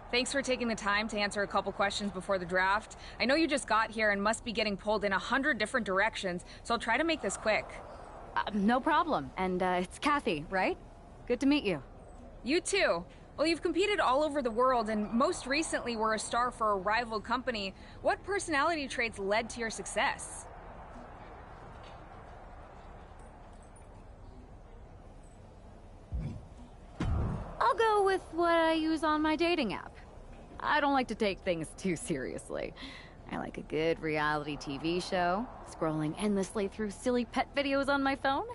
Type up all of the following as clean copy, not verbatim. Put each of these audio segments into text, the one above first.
Thanks for taking the time to answer a couple questions before the draft. I know you just got here and must be getting pulled in 100 different directions, so I'll try to make this quick. No problem. And it's Kathy, right? Good to meet you. You too. Well, you've competed all over the world and most recently were a star for a rival company. What personality traits led to your success? I'll go with what I use on my dating app. I don't like to take things too seriously. I like a good reality TV show, scrolling endlessly through silly pet videos on my phone,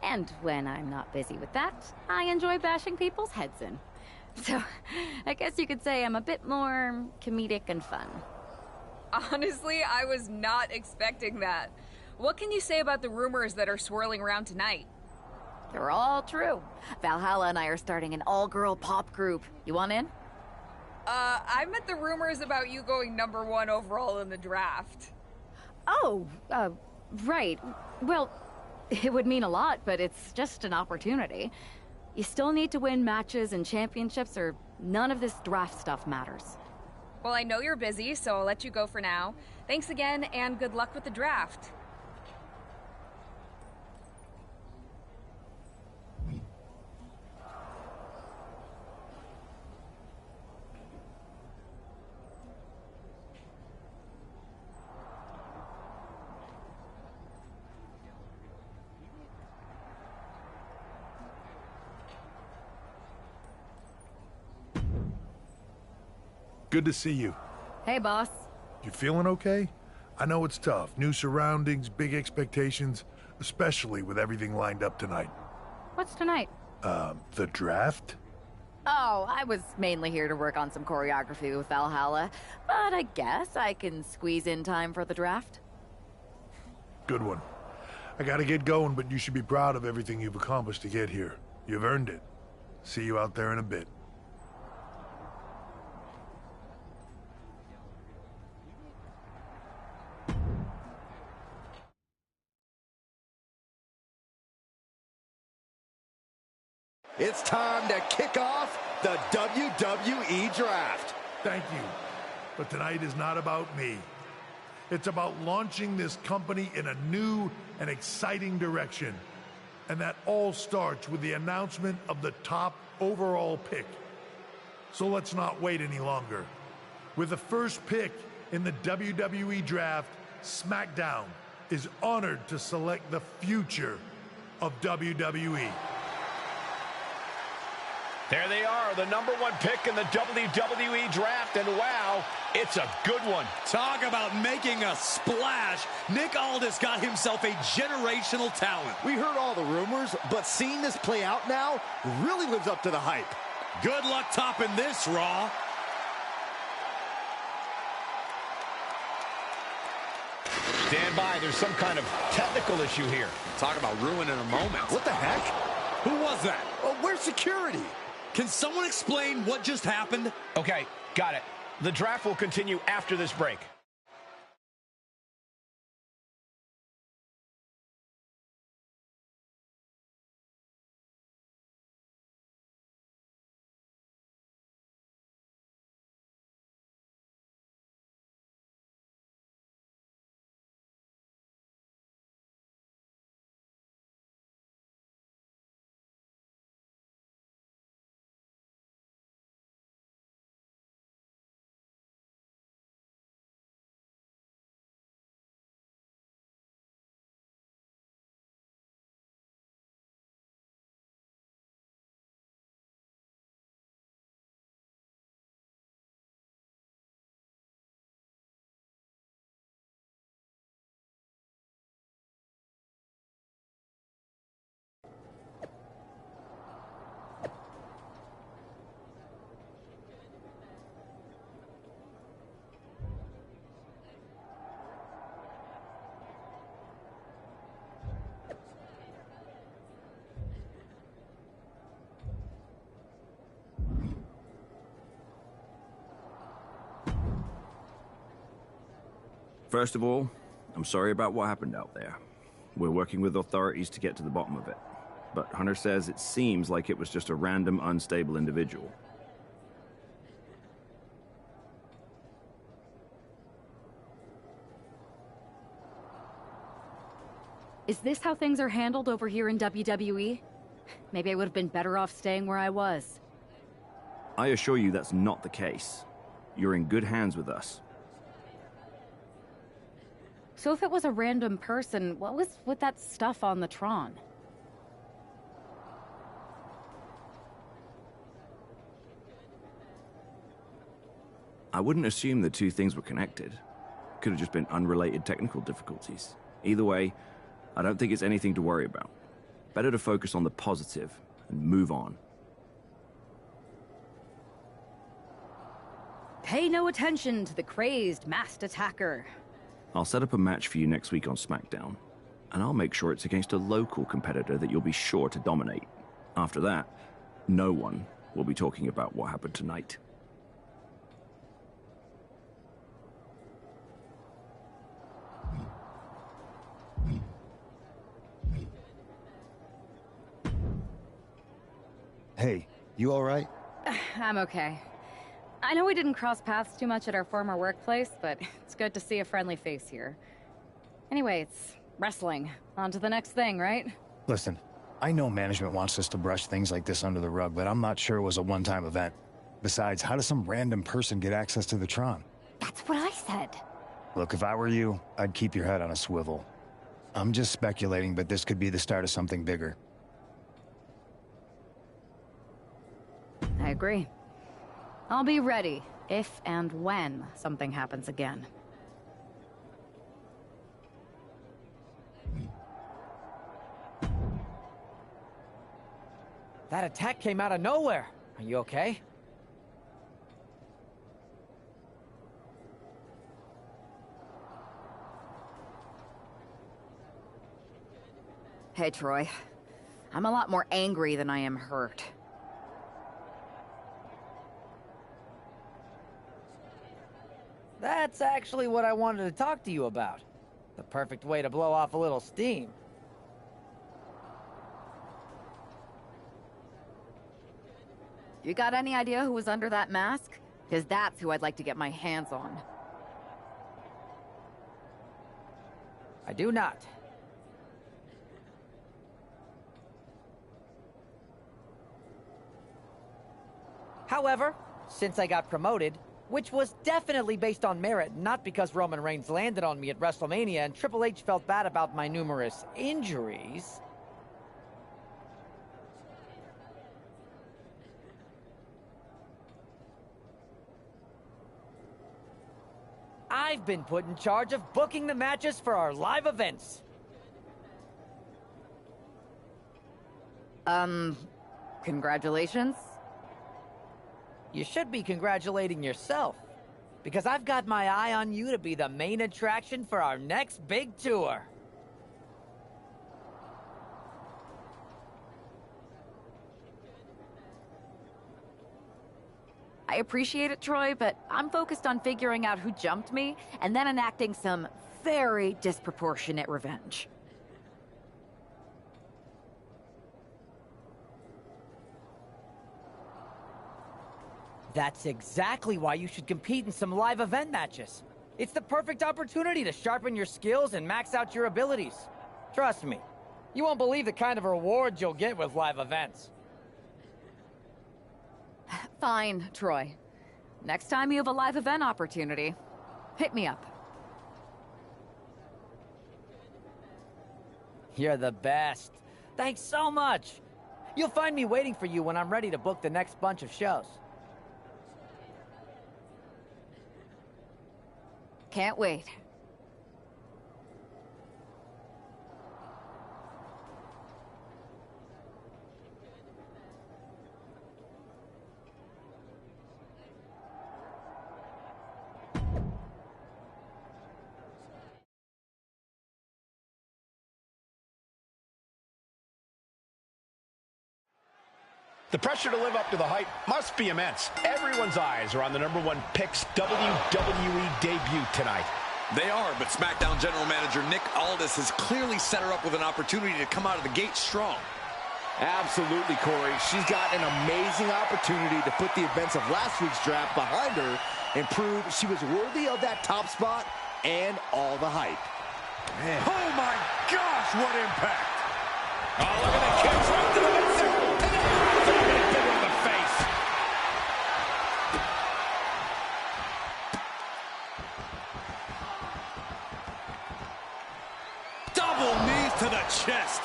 and when I'm not busy with that, I enjoy bashing people's heads in. So, I guess you could say I'm a bit more comedic and fun. Honestly, I was not expecting that. What can you say about the rumors that are swirling around tonight? They're all true. Valhalla and I are starting an all-girl pop group. You want in? I meant the rumors about you going #1 overall in the draft. Oh, right. Well, it would mean a lot, but it's just an opportunity. You still need to win matches and championships, or none of this draft stuff matters. Well, I know you're busy, so I'll let you go for now. Thanks again, and good luck with the draft. Good to see you. Hey, boss. You feeling okay? I know it's tough. New surroundings, big expectations, especially with everything lined up tonight. What's tonight? The draft? Oh, I was mainly here to work on some choreography with Valhalla, but I guess I can squeeze in time for the draft. Good one. I gotta get going, but you should be proud of everything you've accomplished to get here. You've earned it. See you out there in a bit. It's time to kick off the WWE Draft. Thank you. But tonight is not about me. It's about launching this company in a new and exciting direction. And that all starts with the announcement of the top overall pick. So let's not wait any longer. With the first pick in the WWE Draft, SmackDown is honored to select the future of WWE. There they are, the #1 pick in the WWE Draft, and wow, it's a good one. Talk about making a splash. Nick Aldis got himself a generational talent. We heard all the rumors, but seeing this play out now really lives up to the hype. Good luck topping this, Raw. Stand by, there's some kind of technical issue here. Talk about ruining a moment. What the heck? Who was that? Oh, where's security? Can someone explain what just happened? Okay, got it. The draft will continue after this break. First of all, I'm sorry about what happened out there. We're working with authorities to get to the bottom of it. But Hunter says it seems like it was just a random, unstable individual. Is this how things are handled over here in WWE? Maybe I would have been better off staying where I was. I assure you that's not the case. You're in good hands with us. So if it was a random person, what was with that stuff on the Tron? I wouldn't assume the two things were connected. Could have just been unrelated technical difficulties. Either way, I don't think it's anything to worry about. Better to focus on the positive and move on. Pay no attention to the crazed masked attacker. I'll set up a match for you next week on SmackDown, and I'll make sure it's against a local competitor that you'll be sure to dominate. After that, no one will be talking about what happened tonight. Hey, you all right? I'm okay. I know we didn't cross paths too much at our former workplace, but it's good to see a friendly face here. Anyway, it's wrestling. On to the next thing, right? Listen, I know management wants us to brush things like this under the rug, but I'm not sure it was a one-time event. Besides, how does some random person get access to the Tron? That's what I said. Look, if I were you, I'd keep your head on a swivel. I'm just speculating, but this could be the start of something bigger. I agree. I'll be ready if and when something happens again. That attack came out of nowhere. Are you okay? Hey, Troy. I'm a lot more angry than I am hurt. That's actually what I wanted to talk to you about. The perfect way to blow off a little steam. You got any idea who was under that mask? Because that's who I'd like to get my hands on. I do not. However, since I got promoted, which was definitely based on merit, not because Roman Reigns landed on me at WrestleMania and Triple H felt bad about my numerous injuries, I've been put in charge of booking the matches for our live events. Congratulations? You should be congratulating yourself, because I've got my eye on you to be the main attraction for our next big tour. I appreciate it, Troy, but I'm focused on figuring out who jumped me and then enacting some very disproportionate revenge. That's exactly why you should compete in some live event matches. It's the perfect opportunity to sharpen your skills and max out your abilities. Trust me, you won't believe the kind of rewards you'll get with live events. Fine, Troy. Next time you have a live event opportunity, hit me up. You're the best. Thanks so much. You'll find me waiting for you when I'm ready to book the next bunch of shows. Can't wait. The pressure to live up to the hype must be immense. Everyone's eyes are on the #1 pick's WWE debut tonight. They are, but SmackDown General Manager Nick Aldis has clearly set her up with an opportunity to come out of the gate strong. Absolutely, Corey. She's got an amazing opportunity to put the events of last week's draft behind her and prove she was worthy of that top spot and all the hype. Man. Oh my gosh, what impact! Oh, look at the kicks right to the midsection. And then getting bigger in the face. Double knees to the chest.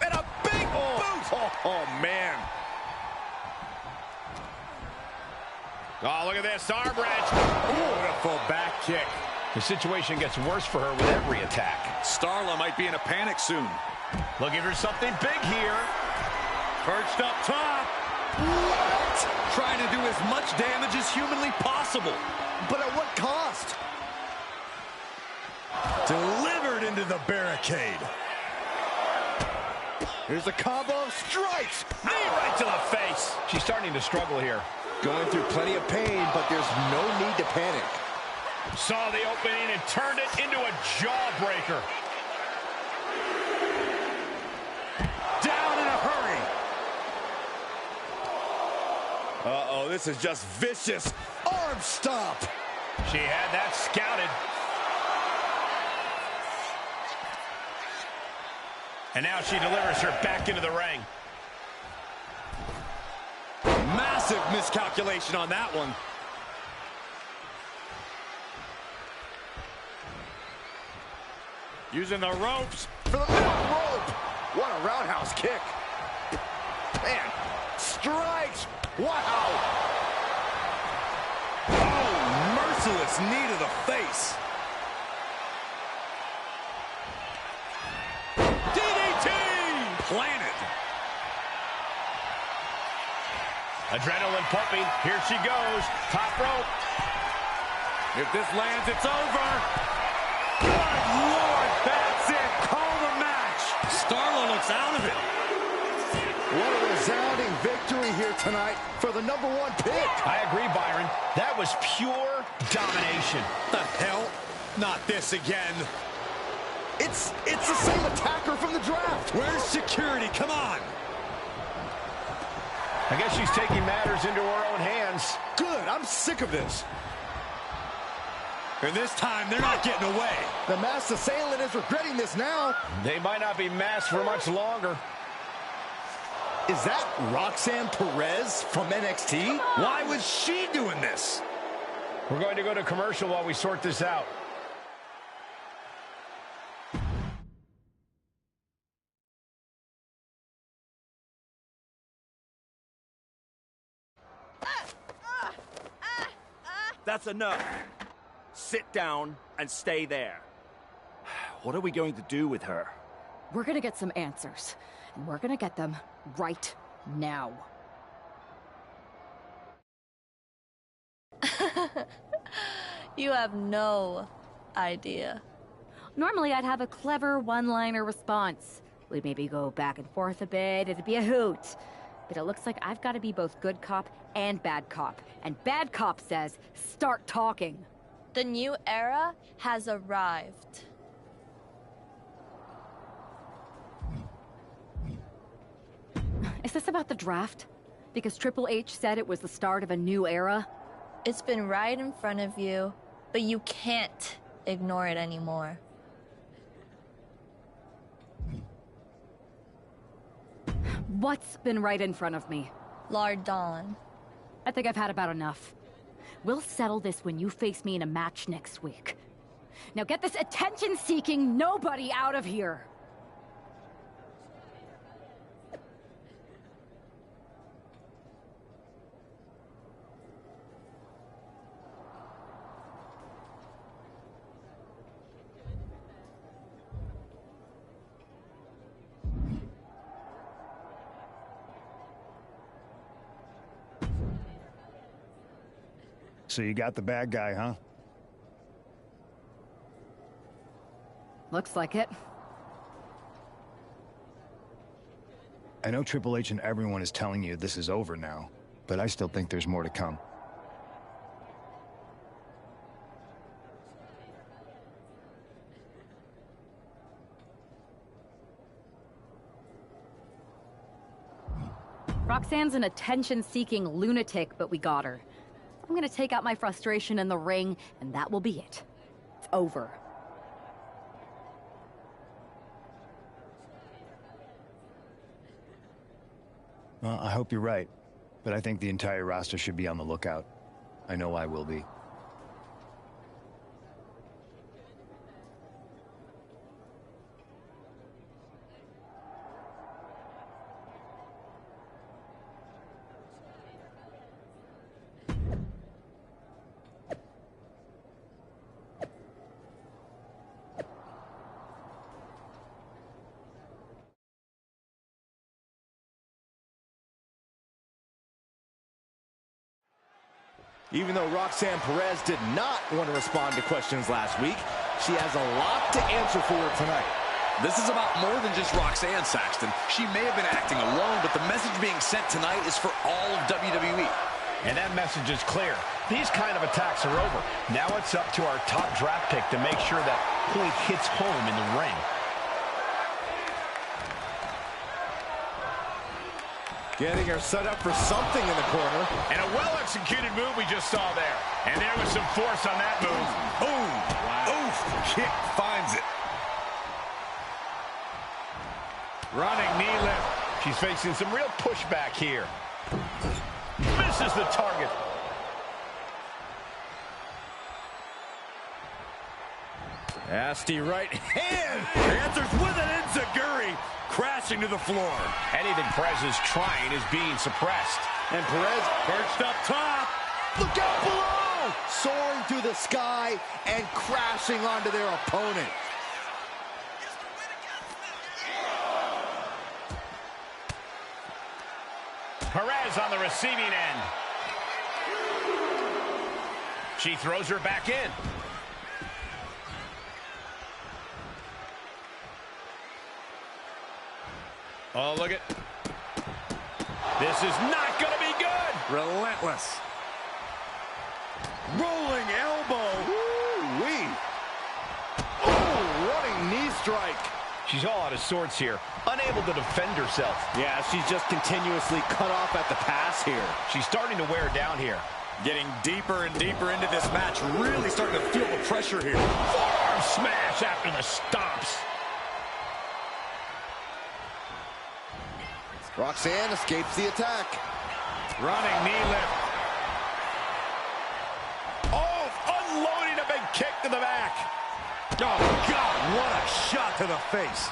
And a big boot! Oh, man. Oh, look at this, arm wrench. Beautiful back kick. The situation gets worse for her with every attack. Starla might be in a panic soon. Looking for something big here. Perched up top. What? Trying to do as much damage as humanly possible. But at what cost? Delivered into the barricade. Here's a combo of strikes. Knee right to the face. She's starting to struggle here. Going through plenty of pain, but there's no need to panic. Saw the opening and turned it into a jawbreaker. Down in a hurry. Uh-oh, this is just vicious. Arm stomp. She had that scouted. And now she delivers her back into the ring. Massive miscalculation on that one. Using the ropes for the middle rope. What a roundhouse kick. Man, strikes. Wow. Oh, merciless knee to the face. DDT! Planted. Adrenaline pumping. Here she goes. Top rope. If this lands, it's over. Good Lord, that's it. Call the match. Starla looks out of it. What a resounding victory here tonight for the #1 pick. I agree, Byron. That was pure domination. The hell? Not this again. It's the same attacker from the draft. Where's security? Come on. I guess she's taking matters into her own hands. Good, I'm sick of this. And this time, they're not getting away. The masked assailant is regretting this now. They might not be masked for much longer. Is that Roxanne Perez from NXT? Why was she doing this? We're going to go to commercial while we sort this out. That's enough. Sit down and stay there. What are we going to do with her? We're gonna get some answers, and we're gonna get them right now. You have no idea. Normally, I'd have a clever one-liner response. We'd maybe go back and forth a bit, it'd be a hoot. But it looks like I've got to be both good cop and bad cop. And bad cop says, start talking. The new era has arrived. Is this about the draft? Because Triple H said it was the start of a new era? It's been right in front of you, but you can't ignore it anymore. What's been right in front of me? Lord Dawn. I think I've had about enough. We'll settle this when you face me in a match next week. Now get this attention-seeking nobody out of here! So you got the bad guy, huh? Looks like it. I know Triple H and everyone is telling you this is over now, but I still think there's more to come. Roxanne's an attention-seeking lunatic, but we got her. I'm gonna take out my frustration in the ring, and that will be it. It's over. Well, I hope you're right, but I think the entire roster should be on the lookout. I know I will be. Even though Roxanne Perez did not want to respond to questions last week, she has a lot to answer for tonight. This is about more than just Roxanne, Saxton. She may have been acting alone, but the message being sent tonight is for all of WWE. And that message is clear. These kind of attacks are over. Now it's up to our top draft pick to make sure that point hits home in the ring. Getting her set up for something in the corner. And a well-executed move we just saw there. And there was some force on that move. Boom! Wow. Oof! Kick finds it. Running knee lift. She's facing some real pushback here. Misses the target. Nasty right hand. Answers with an enziguri, crashing to the floor. Anything Perez is trying is being suppressed. And Perez Perched up top. look out below! Soaring through the sky and crashing onto their opponent. Perez on the receiving end. She throws her back in. Oh, look at. This is not going to be good. Relentless. Rolling elbow. Woo-wee. Oh, running knee strike. She's all out of sorts here, unable to defend herself. Yeah, she's just continuously cut off at the pass here. She's starting to wear down here. Getting deeper and deeper into this match. Really starting to feel the pressure here. Forearm smash after the stomps. Roxanne escapes the attack. Running knee lift. Oh, unloading a big kick to the back. Oh, God, what a shot to the face.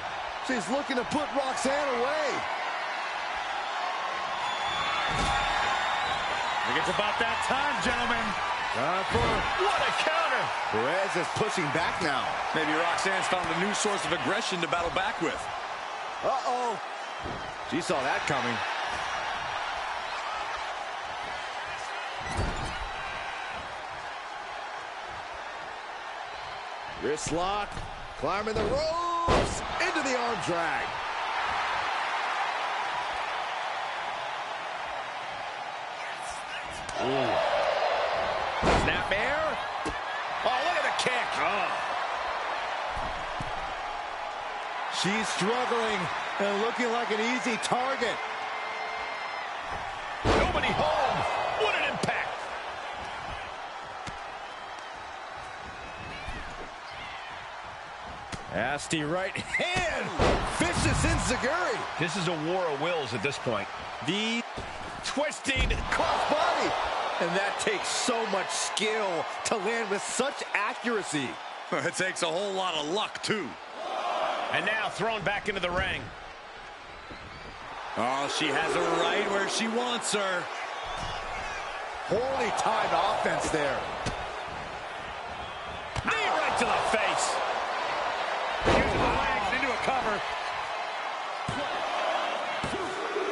She's looking to put Roxanne away. I think it's about that time, gentlemen. What a counter. Perez is pushing back now. Maybe Roxanne's found a new source of aggression to battle back with. Uh-oh. She saw that coming. Wrist lock, climbing the ropes, into the arm drag. Ooh. Snap air. Oh, look at the kick. Oh. She's struggling and looking like an easy target. Nobody home. What an impact. Nasty right hand. Vicious enziguri. This is a war of wills at this point. The Twisting crossbody. And that takes so much skill to land with such accuracy. It takes a whole lot of luck, too. And now thrown back into the ring. Oh, she has her right where she wants her. Poorly timed offense there. Knee right to the face. Using the legs into a cover.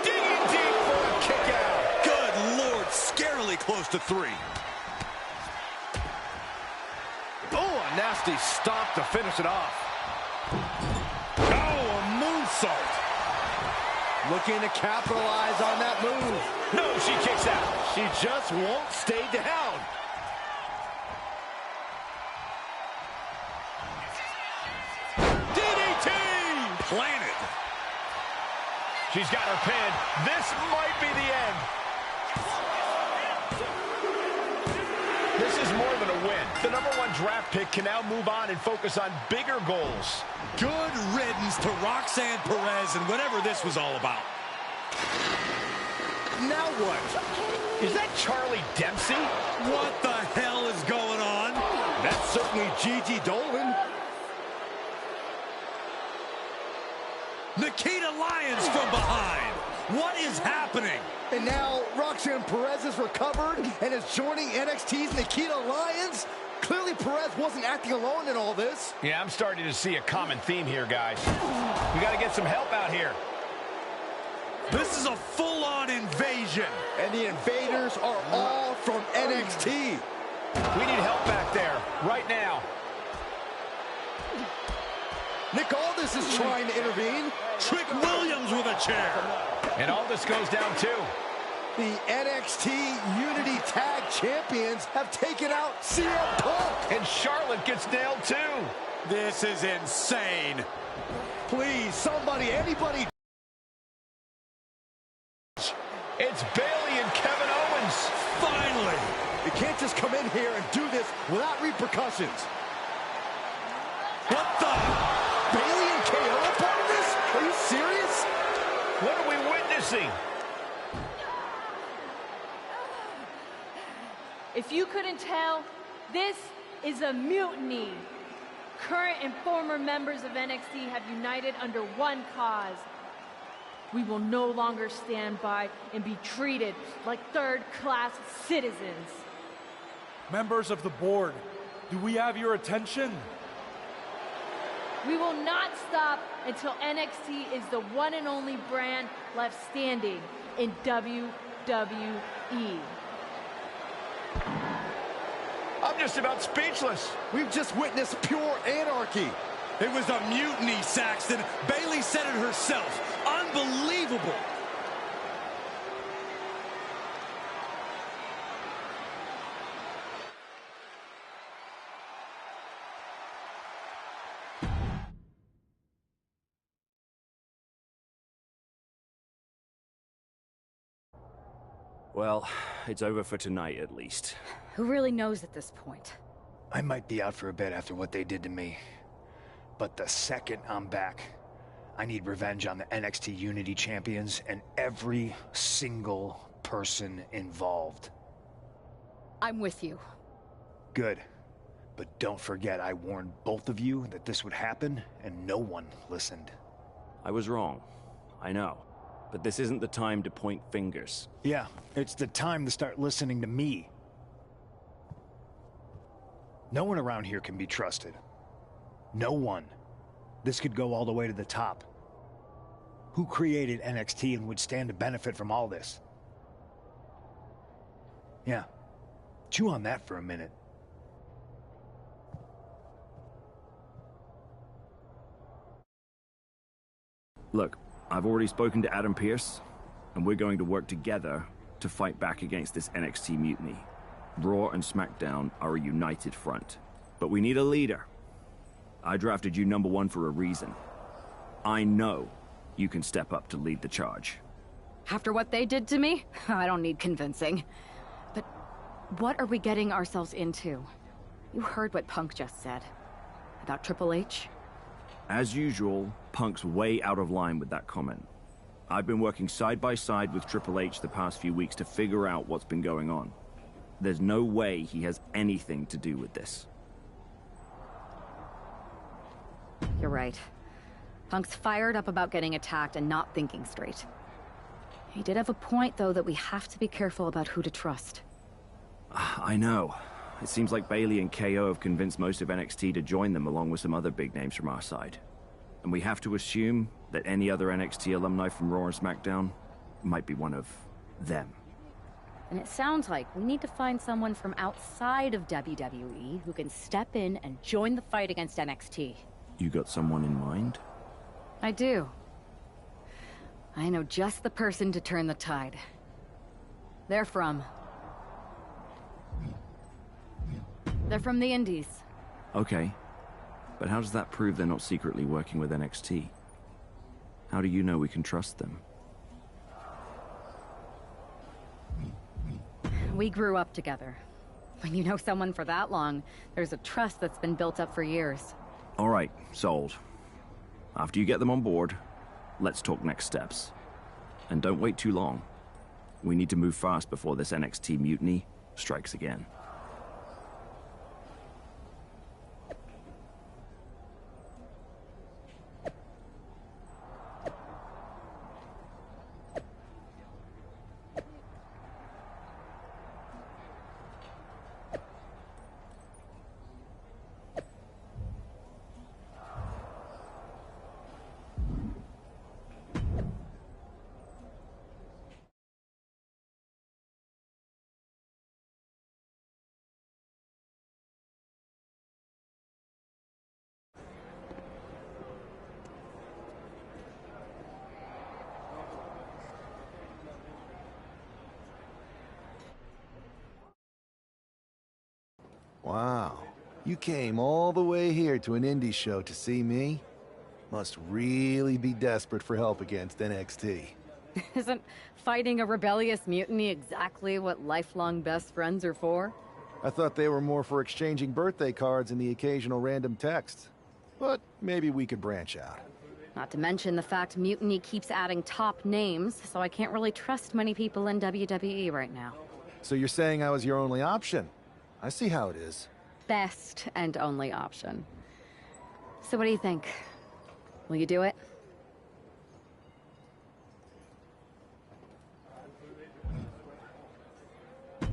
Digging deep for a kick out. Good Lord, scarily close to 3. Oh, a nasty stomp to finish it off. Oh, a moonsault. Looking to capitalize on that move. No, she kicks out. She just won't stay down. DDT! Planted. She's got her pinned. This might be the end. This is more than a win. The #1 draft pick can now move on and focus on bigger goals. Good riddance to Roxanne Perez and whatever this was all about. Now what? Is that Charlie Dempsey? What the hell is going on? That's certainly Gigi Dolan. Nikita Lyons from behind. What is happening? And now Roxanne Perez is recovered and is joining NXT's Nikita Lyons. Clearly Perez wasn't acting alone in all this. Yeah, I'm starting to see a common theme here, guys. We got to get some help out here. This is a full-on invasion. And the invaders are all from NXT. We need help back there, right now. Nick Aldis is trying to intervene. Trick Williams with a chair. And Aldis goes down too. The NXT Unity Tag Champions have taken out CM Punk. And Charlotte gets nailed too. This is insane. Please, somebody, anybody. It's Bayley and Kevin Owens. Finally. You can't just come in here and do this without repercussions. What the? Bayley and KO are part of this? Are you serious? What are we witnessing? If you couldn't tell, this is a mutiny. Current and former members of NXT have united under one cause. We will no longer stand by and be treated like third-class citizens. Members of the board, do we have your attention? We will not stop until NXT is the one and only brand left standing in WWE. I'm just about speechless. We've just witnessed pure anarchy. It was a mutiny, Saxton. Bayley said it herself. Unbelievable. Well, it's over for tonight, at least. Who really knows at this point? I might be out for a bit after what they did to me. But the second I'm back, I need revenge on the NXT Unity Champions and every single person involved. I'm with you. Good. But don't forget, I warned both of you that this would happen, and no one listened. I was wrong. I know. But this isn't the time to point fingers. Yeah, it's the time to start listening to me. No one around here can be trusted. No one. This could go all the way to the top. Who created NXT and would stand to benefit from all this? Yeah. Chew on that for a minute. Look, I've already spoken to Adam Pearce, and we're going to work together to fight back against this NXT mutiny. Raw and SmackDown are a united front. But we need a leader. I drafted you #1 for a reason. I know you can step up to lead the charge. After what they did to me, I don't need convincing. But what are we getting ourselves into? You heard what Punk just said. About Triple H? As usual, Punk's way out of line with that comment. I've been working side by side with Triple H the past few weeks to figure out what's been going on. There's no way he has anything to do with this. You're right. Punk's fired up about getting attacked and not thinking straight. He did have a point, though, that we have to be careful about who to trust. I know. It seems like Bayley and KO have convinced most of NXT to join them along with some other big names from our side. And we have to assume that any other NXT alumni from Raw and SmackDown might be one of them. And it sounds like we need to find someone from outside of WWE who can step in and join the fight against NXT. You got someone in mind? I do. I know just the person to turn the tide. They're from the Indies. Okay. But how does that prove they're not secretly working with NXT? How do you know we can trust them? We grew up together. When you know someone for that long, there's a trust that's been built up for years. All right, sold. After you get them on board, let's talk next steps. And don't wait too long. We need to move fast before this NXT mutiny strikes again. Wow. You came all the way here to an indie show to see me? Must really be desperate for help against NXT. Isn't fighting a rebellious mutiny exactly what lifelong best friends are for? I thought they were more for exchanging birthday cards and the occasional random text. But maybe we could branch out. Not to mention the fact Mutiny keeps adding top names, so I can't really trust many people in WWE right now. So you're saying I was your only option? I see how it is. Best and only option. So what do you think? Will you do it?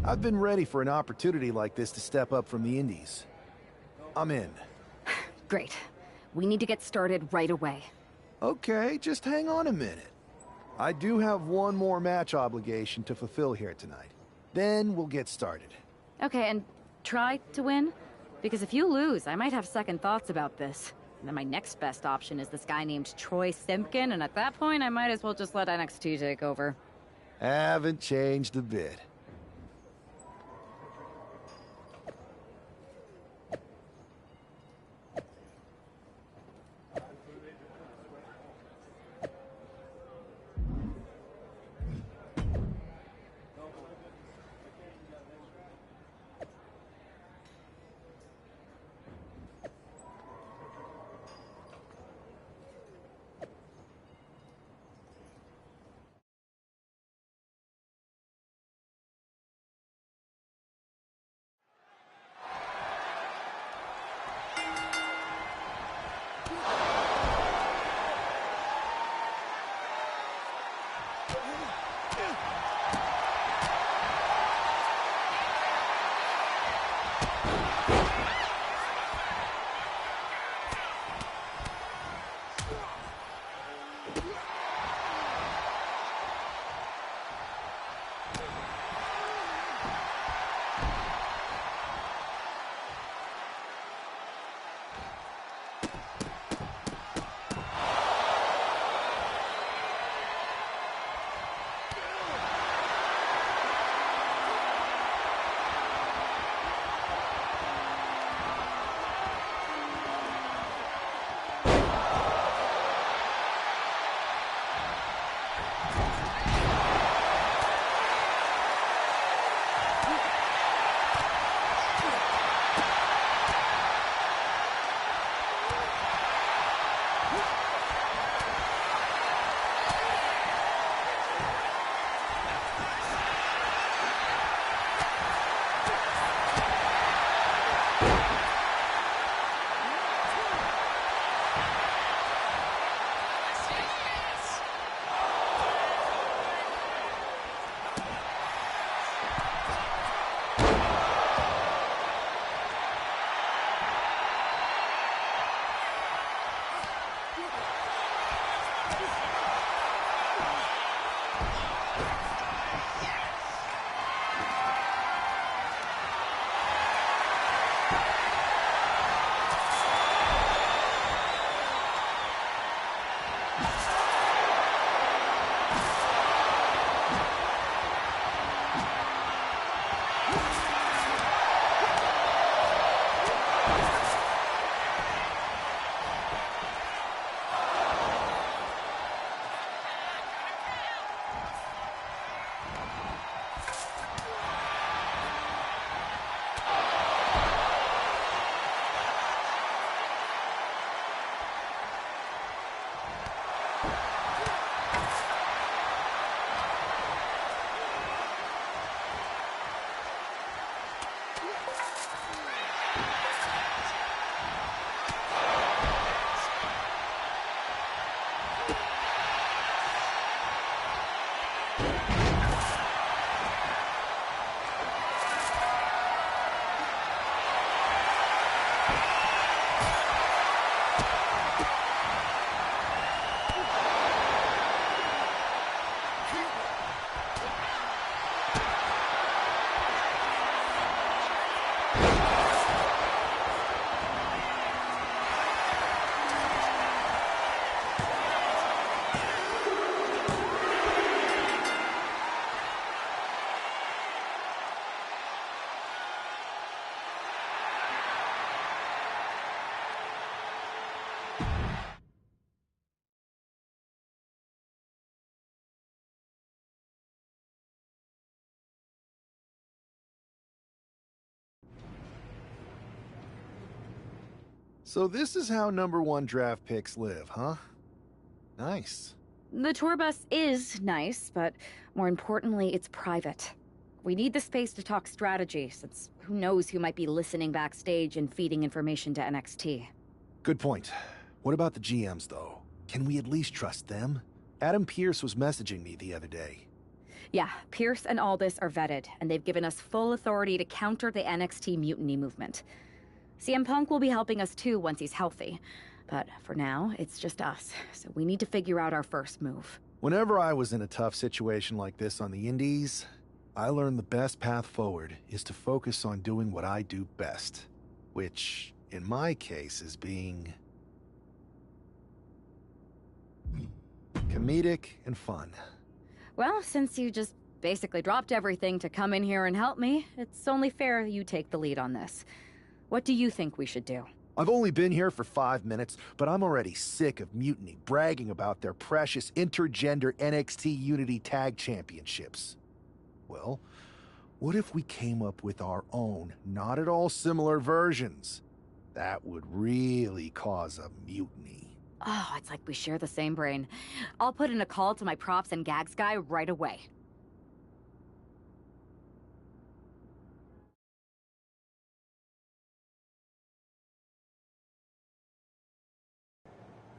I've been ready for an opportunity like this to step up from the indies. I'm in. Great. We need to get started right away. Okay, just hang on a minute. I do have one more match obligation to fulfill here tonight. Then we'll get started. Okay, and try to win? Because if you lose, I might have second thoughts about this. And then my next best option is this guy named Troy Simpkin, and at that point, I might as well just let NXT take over. Haven't changed a bit. So this is how #1 draft picks live, huh? Nice. The tour bus is nice, but more importantly, it's private. We need the space to talk strategy, since who knows who might be listening backstage and feeding information to NXT. Good point. What about the GMs, though? Can we at least trust them? Adam Pearce was messaging me the other day. Yeah, Pierce and Aldis are vetted, and they've given us full authority to counter the NXT mutiny movement. CM Punk will be helping us too once he's healthy. But for now, it's just us, so we need to figure out our first move. Whenever I was in a tough situation like this on the Indies, I learned the best path forward is to focus on doing what I do best. Which, in my case, is being comedic and fun. Well, since you just basically dropped everything to come in here and help me, it's only fair you take the lead on this. What do you think we should do? I've only been here for 5 minutes, but I'm already sick of Mutiny bragging about their precious intergender NXT Unity Tag Championships. Well, what if we came up with our own, not at all similar versions? That would really cause a mutiny. Oh, it's like we share the same brain. I'll put in a call to my props and gags guy right away.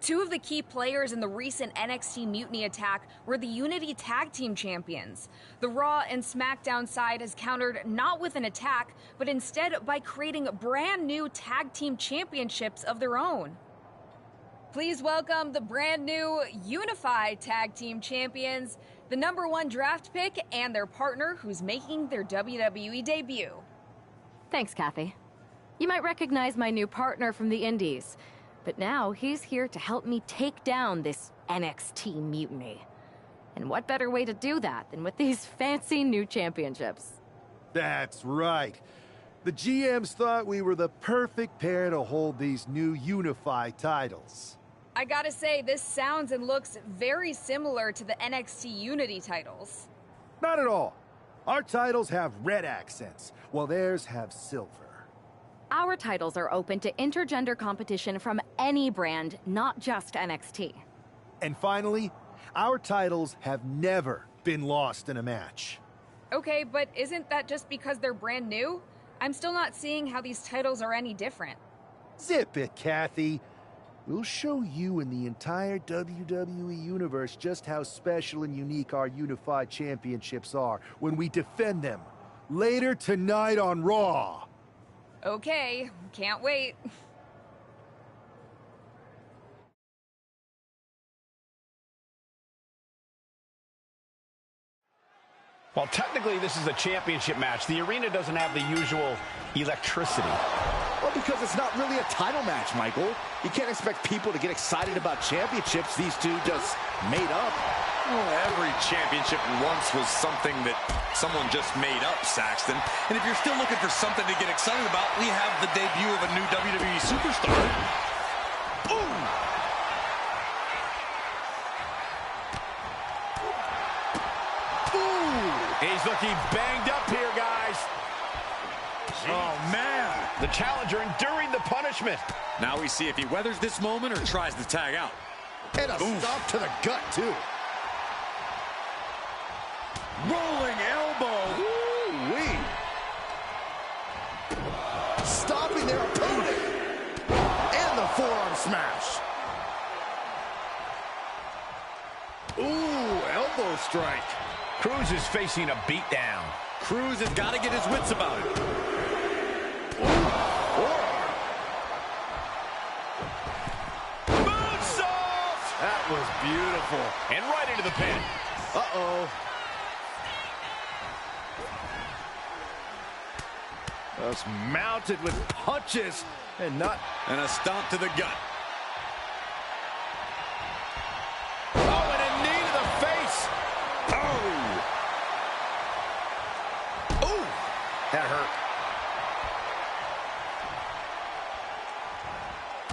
Two of the key players in the recent NXT Mutiny attack were the Unity Tag Team Champions. The Raw and SmackDown side has countered not with an attack, but instead by creating brand new Tag Team Championships of their own. Please welcome the brand new Unified Tag Team Champions, the #1 draft pick, and their partner who's making their WWE debut. Thanks, Kathy. You might recognize my new partner from the Indies. But now he's here to help me take down this NXT mutiny. And what better way to do that than with these fancy new championships? That's right. The GMs thought we were the perfect pair to hold these new unified titles. I gotta say, this sounds and looks very similar to the NXT Unity titles. Not at all. Our titles have red accents, while theirs have silver. Our titles are open to intergender competition from any brand, not just NXT. And finally, our titles have never been lost in a match. Okay, but isn't that just because they're brand new? I'm still not seeing how these titles are any different. Zip it, Kathy. We'll show you and the entire WWE Universe just how special and unique our unified championships are when we defend them later tonight on Raw. Okay, can't wait. Well, technically, this is a championship match. The arena doesn't have the usual electricity. Well, because it's not really a title match, Michael. You can't expect people to get excited about championships these two just made up. Well, every championship once was something that someone just made up, Saxton. And if you're still looking for something to get excited about, we have the debut of a new WWE superstar. Ooh! He's looking banged up here, guys. Jeez. Oh, man. The challenger enduring the punishment. Now we see if he weathers this moment or tries to tag out. And a stop to the gut, too. Rolling elbow. Woo-wee. Stopping their opponent. And the forearm smash. Ooh, elbow strike. Cruz is facing a beatdown. Cruz has got to get his wits about it. Moonsault! That was beautiful. And right into the pin. Uh-oh. Just mounted with punches and a stomp to the gut. Oh, and a knee to the face. Oh! That hurt.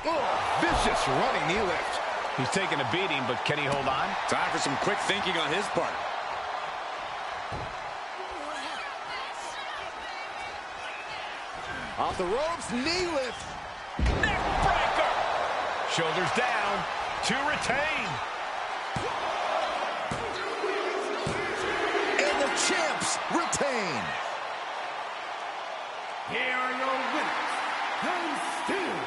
Oh, vicious running knee lift. He's taking a beating, but can he hold on? Time for some quick thinking on his part. Off the ropes, knee lift. Neck breaker. Shoulders down to retain. And the champs retain. Here are your winners, and still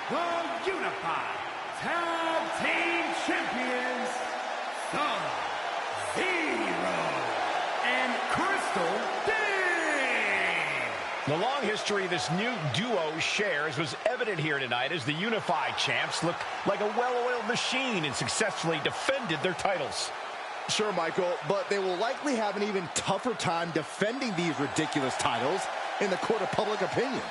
the Unified Tag Team Champions, Sub-Zero and Crystal Dane. The long history this new duo shares was evident here tonight as the Unified Champs looked like a well-oiled machine and successfully defended their titles. Sure, Michael, but they will likely have an even tougher time defending these ridiculous titles in the court of public opinion.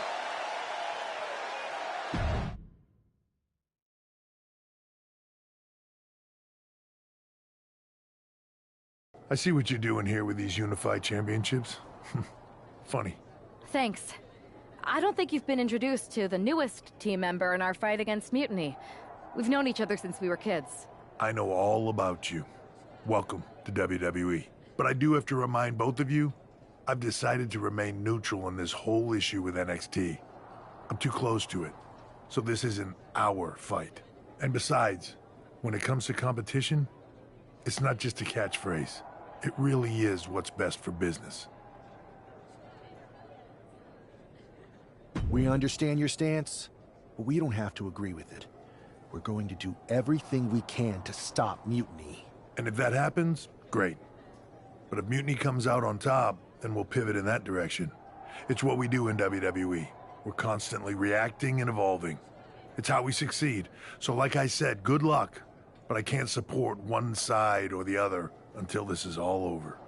I see what you're doing here with these unified championships. Funny. Thanks. I don't think you've been introduced to the newest team member in our fight against Mutiny. We've known each other since we were kids. I know all about you. Welcome to WWE. But I do have to remind both of you, I've decided to remain neutral on this whole issue with NXT. I'm too close to it. So this isn't our fight. And besides, when it comes to competition, it's not just a catchphrase. It really is what's best for business. We understand your stance, but we don't have to agree with it. We're going to do everything we can to stop Mutiny. And if that happens, great. But if Mutiny comes out on top, then we'll pivot in that direction. It's what we do in WWE. We're constantly reacting and evolving. It's how we succeed. So like I said, good luck. But I can't support one side or the other until this is all over.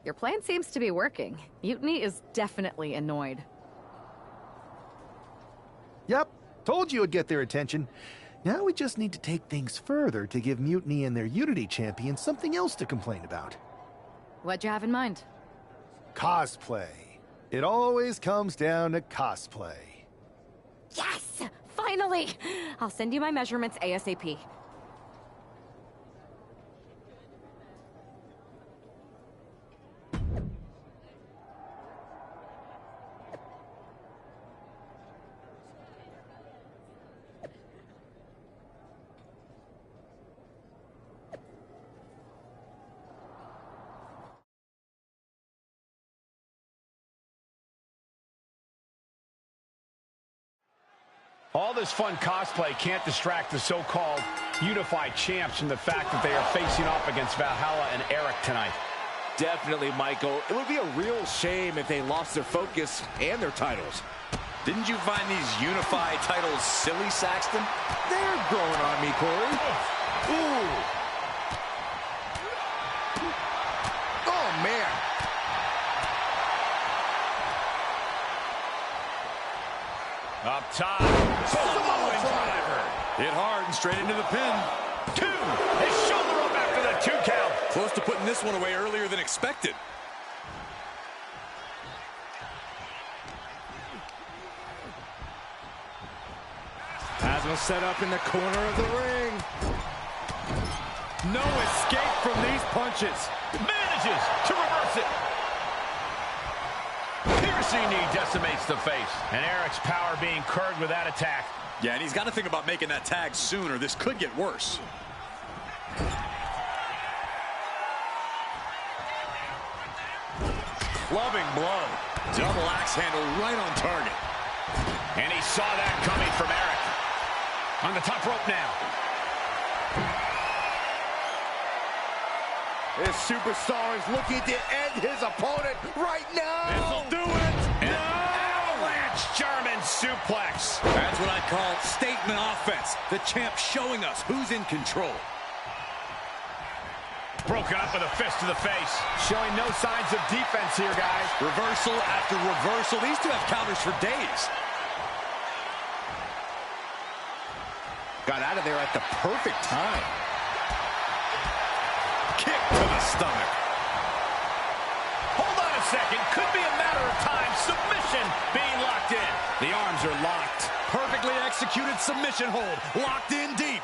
Your plan seems to be working. Mutiny is definitely annoyed. Yep, told you it'd get their attention. Now we just need to take things further to give Mutiny and their Unity champion something else to complain about. What'd you have in mind? Cosplay. It always comes down to cosplay. Yes! Finally! I'll send you my measurements ASAP. All this fun cosplay can't distract the so-called unified champs from the fact that they are facing off against Valhalla and Eric tonight. Definitely, Michael. It would be a real shame if they lost their focus and their titles. Didn't you find these unified titles silly, Saxton? They're growing on me, Corey. Ooh. Oh, man. Up top, Samoan driver. Hit hard and straight into the pin. 2, his shoulder up after the 2 count. Close to putting this one away earlier than expected. Has him set up in the corner of the ring. No escape from these punches. Manages to reverse it. Piercing knee decimates the face. And Eric's power being curbed with that attack. Yeah, and he's got to think about making that tag soon or this could get worse. Clubbing blow. Double axe handle right on target. And he saw that coming from Eric. On the top rope now. This superstar is looking to end his opponent right now. This'll do it. No! Avalanche German suplex. That's what I call statement offense. The champ showing us who's in control. Broken up with a fist to the face. Showing no signs of defense here, guys. Reversal after reversal. These two have counters for days. Got out of there at the perfect time. Kick to the stomach. Hold on a second. Could be a matter of time. Submission being locked in. The arms are locked. Perfectly executed submission hold. Locked in deep.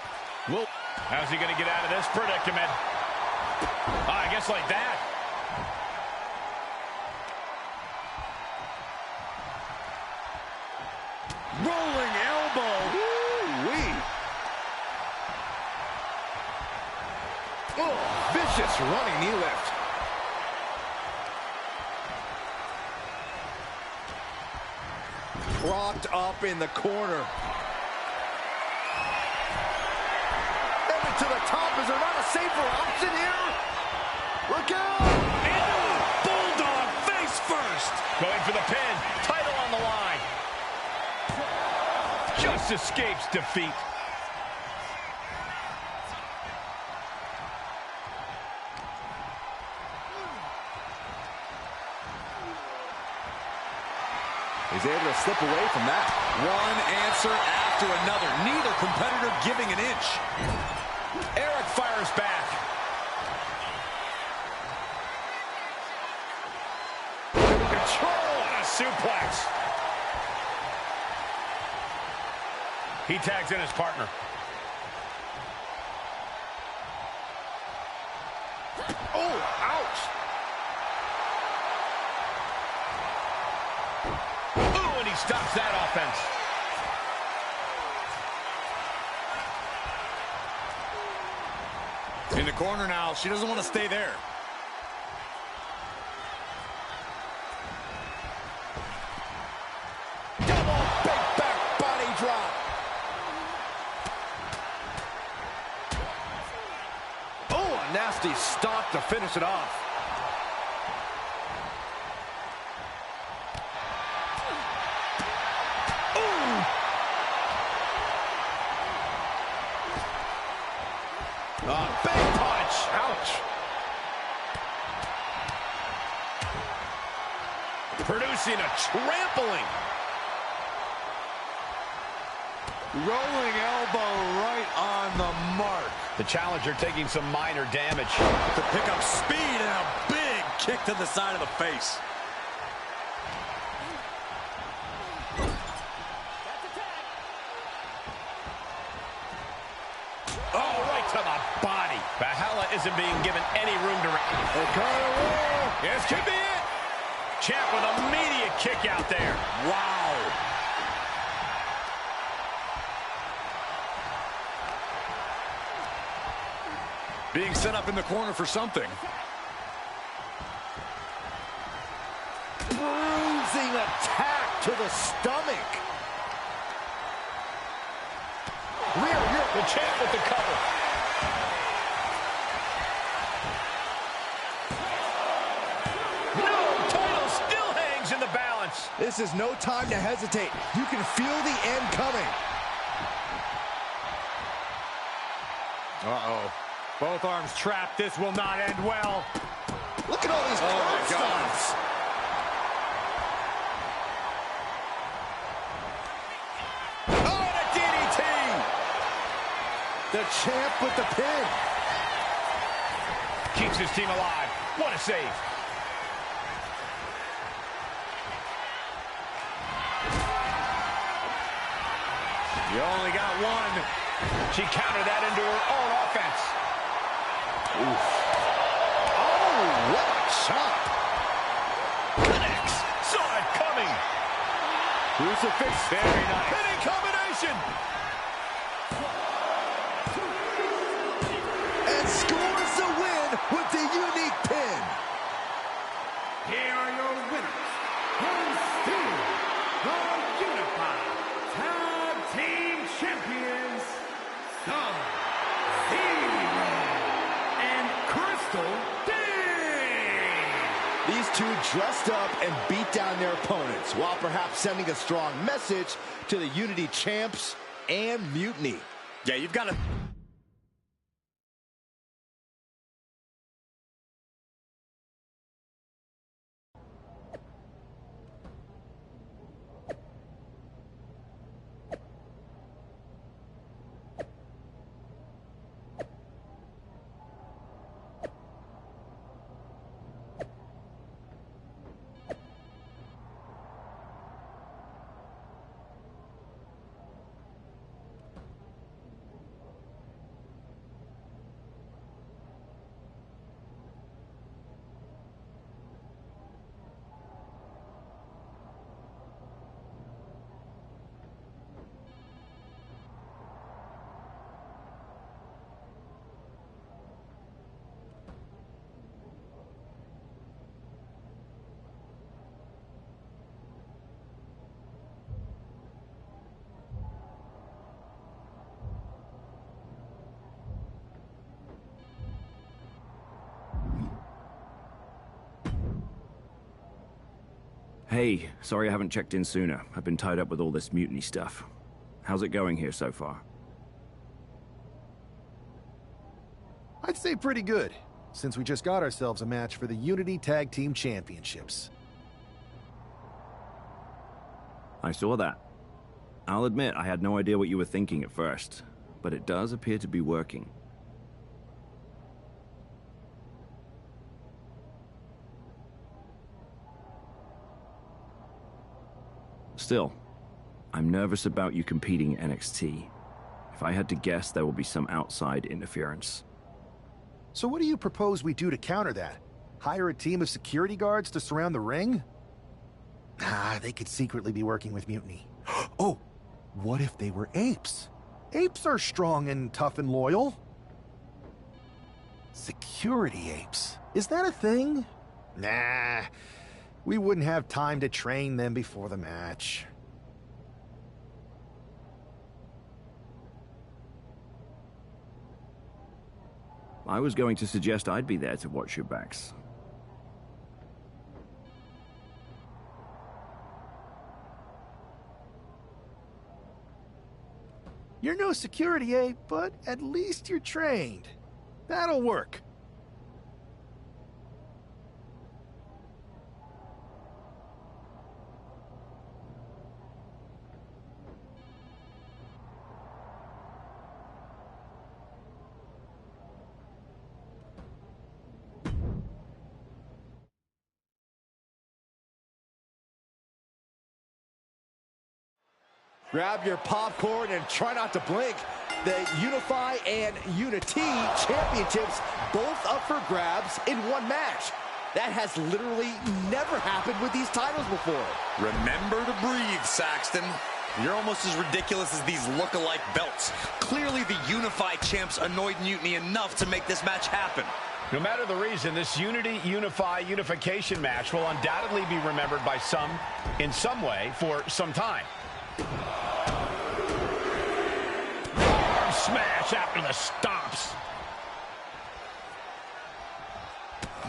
Well, how's he going to get out of this predicament? I guess like that. Rolling elbow. Woo-wee. Oh, vicious running knee lift. Propped up in the corner. Headed to the top. Is there not a safer option here? Look out! Bulldog face first. Going for the pin. Title on the line. Just escapes defeat. He's able to slip away from that. One answer after another. Neither competitor giving an inch. Eric fires back. Control and a suplex. He tags in his partner. Oh, ouch! Ooh, and he stops that offense. In the corner now. She doesn't want to stay there. Double big back body drop. Oh, a nasty stop to finish it off. Big punch. Ouch. Producing a trampling. Rolling elbow right on the mark. The challenger taking some minor damage. To pick up speed and a big kick to the side of the face. Oh, right to the body. Valhalla isn't being given any room to react. This could be it. Champ with a immediate kick out there. Wow. Being set up in the corner for something. Bruising attack to the stomach. Rear. The champ with the cover. No, title still hangs in the balance. This is no time to hesitate. You can feel the end coming. Uh-oh. Both arms trapped. This will not end well. Look at all these curb stops. Oh, and a DDT. The champ with the pin. Keeps his team alive. What a save. You only got one. She countered that into her own offense. Oof. Oh, what a shot. Connects. Saw it coming. Crucifix. Very nice. Hitting combination. And scores the win with the unique pin. Here are your winners, and still the Unified Tag Team Champions, Sub-Zero and Crystal two dressed up and beat down their opponents, while perhaps sending a strong message to the Unity champs and Mutiny. Yeah, you've got to... Hey, sorry I haven't checked in sooner. I've been tied up with all this Mutiny stuff. How's it going here so far? I'd say pretty good, since we just got ourselves a match for the Unity Tag Team Championships. I saw that. I'll admit I had no idea what you were thinking at first, but it does appear to be working. Still, I'm nervous about you competing in NXT. If I had to guess, there will be some outside interference. So what do you propose we do to counter that? Hire a team of security guards to surround the ring? Ah, they could secretly be working with Mutiny. Oh, what if they were apes? Apes are strong and tough and loyal. Security apes. Is that a thing? Nah. We wouldn't have time to train them before the match. I was going to suggest I'd be there to watch your backs. You're no security ape, but at least you're trained. That'll work. Grab your popcorn and try not to blink. The Unify and Unity championships both up for grabs in one match. That has literally never happened with these titles before. Remember to breathe, Saxton. You're almost as ridiculous as these look-alike belts. Clearly the Unify champs annoyed Mutiny enough to make this match happen. No matter the reason, this unification match will undoubtedly be remembered by some in some way for some time. Arm smash after the stomps.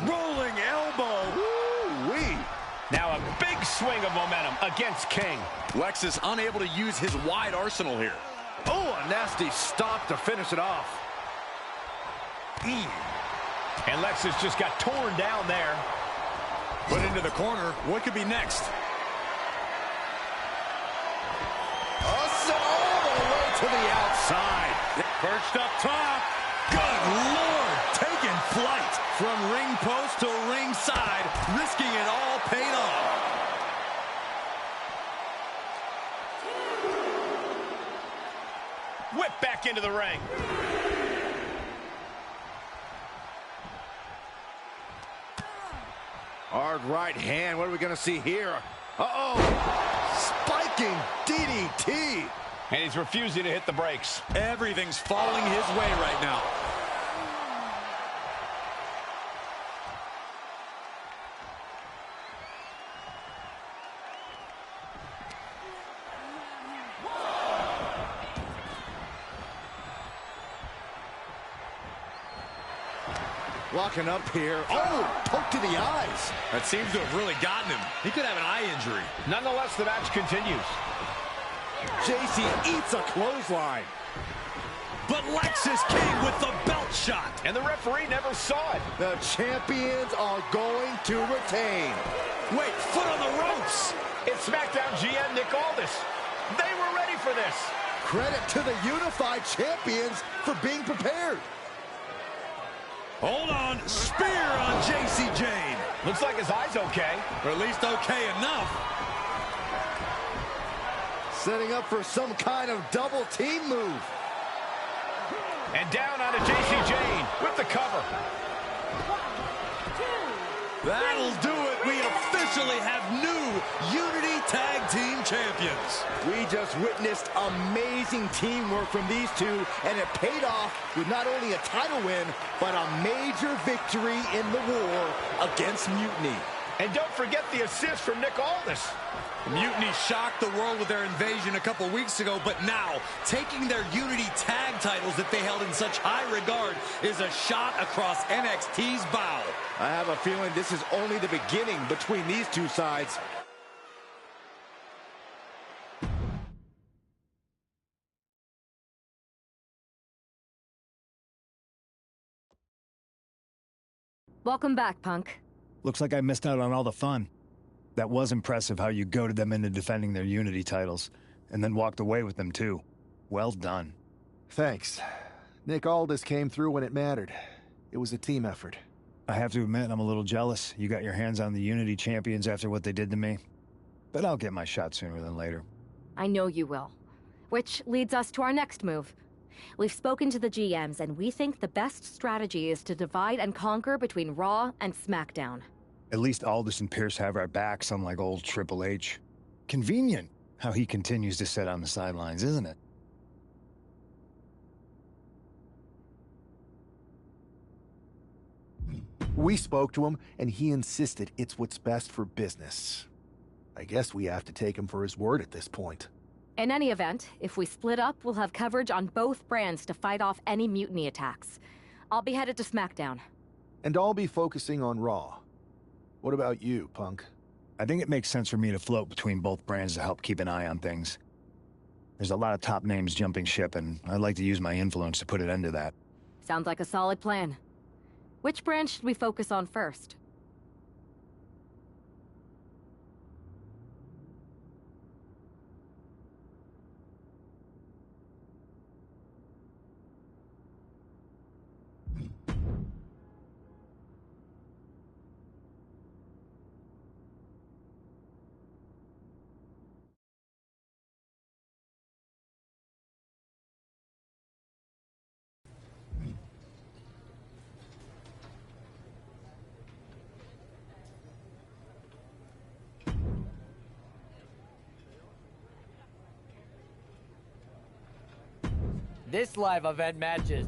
Rolling elbow. Woo-wee. Now a big swing of momentum against King. Lexus unable to use his wide arsenal here. Oh, a nasty stop to finish it off. And Lexus just got torn down there. Put into the corner. What could be next? All the way to the outside. Perched up top. Good Lord, taking flight. From ring post to ringside, risking it all paid off. Whip back into the ring. Hard right hand. What are we going to see here? Uh-oh. Spiking DDT. And he's refusing to hit the brakes. Everything's falling his way right now. Locking up here. Oh, poke to the eyes. That seems to have really gotten him. He could have an eye injury. Nonetheless, the match continues. JC eats a clothesline. But Lexus King with the belt shot. And the referee never saw it. The champions are going to retain. Wait, foot on the ropes. It's SmackDown GM Nick Aldis. They were ready for this. Credit to the unified champions for being prepared. Hold on. Spear on JC Jane. Looks like his eye's okay. Or at least okay enough. Setting up for some kind of double team move. And down onto JC Jane with the cover. That'll do it. We officially have new Unity Tag Team Champions. We just witnessed amazing teamwork from these two, and it paid off with not only a title win, but a major victory in the war against Mutiny. And don't forget the assist from Nick Aldis. Mutiny shocked the world with their invasion a couple weeks ago, but now taking their Unity tag titles that they held in such high regard is a shot across NXT's bow. I have a feeling this is only the beginning between these two sides. Welcome back, Punk. Looks like I missed out on all the fun. That was impressive how you goaded them into defending their Unity titles, and then walked away with them too. Well done. Thanks. Nick Aldis came through when it mattered. It was a team effort. I have to admit, I'm a little jealous. You got your hands on the Unity champions after what they did to me. But I'll get my shot sooner than later. I know you will. Which leads us to our next move. We've spoken to the GMs, and we think the best strategy is to divide and conquer between Raw and SmackDown. At least Aldis and Pierce have our backs, unlike old Triple H. Convenient how he continues to sit on the sidelines, isn't it? We spoke to him, and he insisted it's what's best for business. I guess we have to take him for his word at this point. In any event, if we split up, we'll have coverage on both brands to fight off any mutiny attacks. I'll be headed to SmackDown. And I'll be focusing on Raw. What about you, Punk? I think it makes sense for me to float between both brands to help keep an eye on things. There's a lot of top names jumping ship, and I'd like to use my influence to put an end to that. Sounds like a solid plan. Which brand should we focus on first? This live event match is...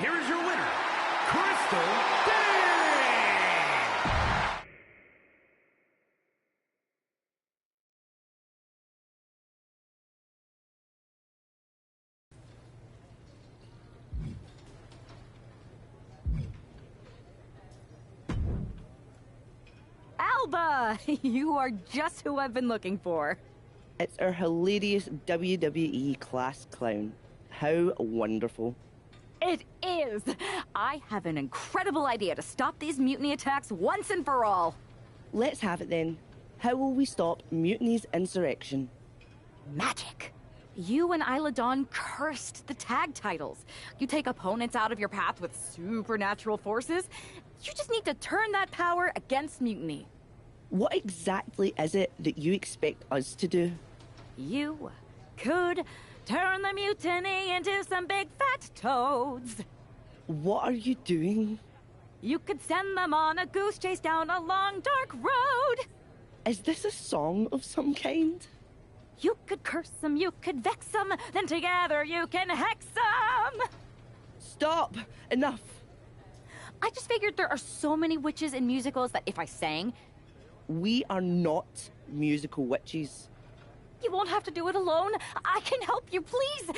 Here is your winner, Crystal Day! Alba! You are just who I've been looking for. It's our hilarious WWE class clown. How wonderful. It is! I have an incredible idea to stop these mutiny attacks once and for all. Let's have it then. How will we stop Mutiny's insurrection? Magic. You and Isla Dawn cursed the tag titles. You take opponents out of your path with supernatural forces. You just need to turn that power against Mutiny. What exactly is it that you expect us to do? You could turn the mutiny into some big fat toads. What are you doing? You could send them on a goose chase down a long, dark road. Is this a song of some kind? You could curse them, you could vex them, then together you can hex them. Stop! Enough! I just figured there are so many witches in musicals that if I sang... We are not musical witches. You won't have to do it alone. I can help you, please.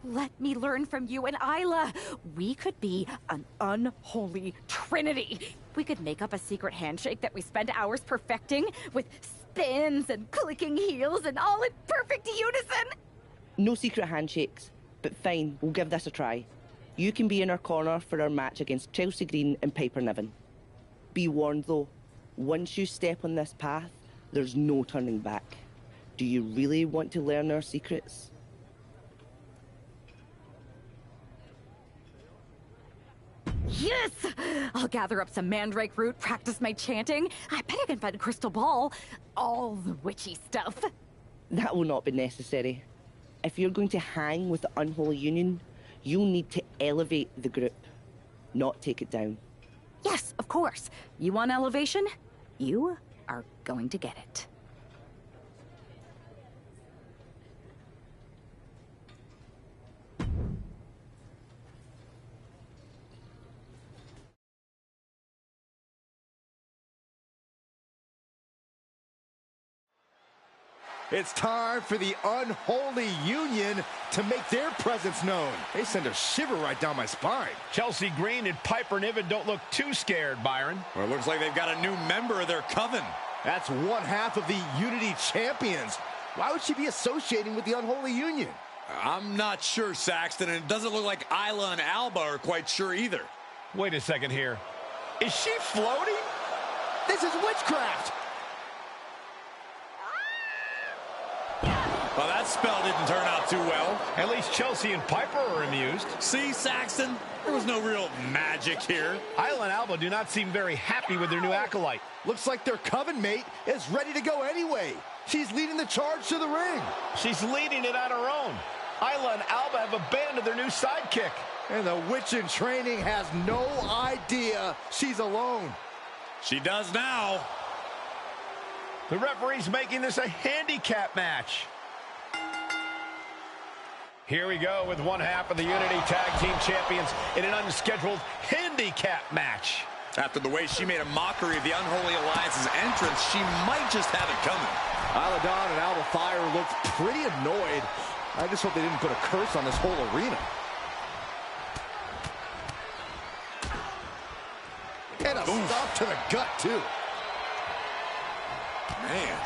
Let me learn from you and Isla. We could be an unholy trinity. We could make up a secret handshake that we spend hours perfecting with spins and clicking heels and all in perfect unison. No secret handshakes, but fine, we'll give this a try. You can be in our corner for our match against Chelsea Green and Piper Niven. Be warned though, once you step on this path, there's no turning back. Do you really want to learn our secrets? Yes! I'll gather up some mandrake root, practice my chanting. I bet I can find a crystal ball. All the witchy stuff. That will not be necessary. If you're going to hang with the unholy union, you'll need to elevate the group, not take it down. Yes, of course. You want elevation? You are going to get it. It's time for the unholy union to make their presence known. They send a shiver right down my spine. Chelsea Green and Piper Niven don't look too scared, Byron. Well, it looks like they've got a new member of their coven. That's one half of the Unity Champions. Why would she be associating with the unholy union? I'm not sure, Saxton, and it doesn't look like Isla and Alba are quite sure either. Wait a second here. Is she floating? This is witchcraft. Well, that spell didn't turn out too well. At least Chelsea and Piper are amused. See, Saxton? There was no real magic here. Isla and Alba do not seem very happy with their new acolyte. Looks like their coven mate is ready to go anyway. She's leading the charge to the ring. She's leading it on her own. Isla and Alba have abandoned their new sidekick. And the witch in training has no idea she's alone. She does now. The referee's making this a handicap match. Here we go with one half of the Unity Tag Team Champions in an unscheduled handicap match. After the way she made a mockery of the Unholy Alliance's entrance, she might just have it coming. Isla Dawn and Alba Fire looked pretty annoyed. I just hope they didn't put a curse on this whole arena. And a stop to the gut, too. Man.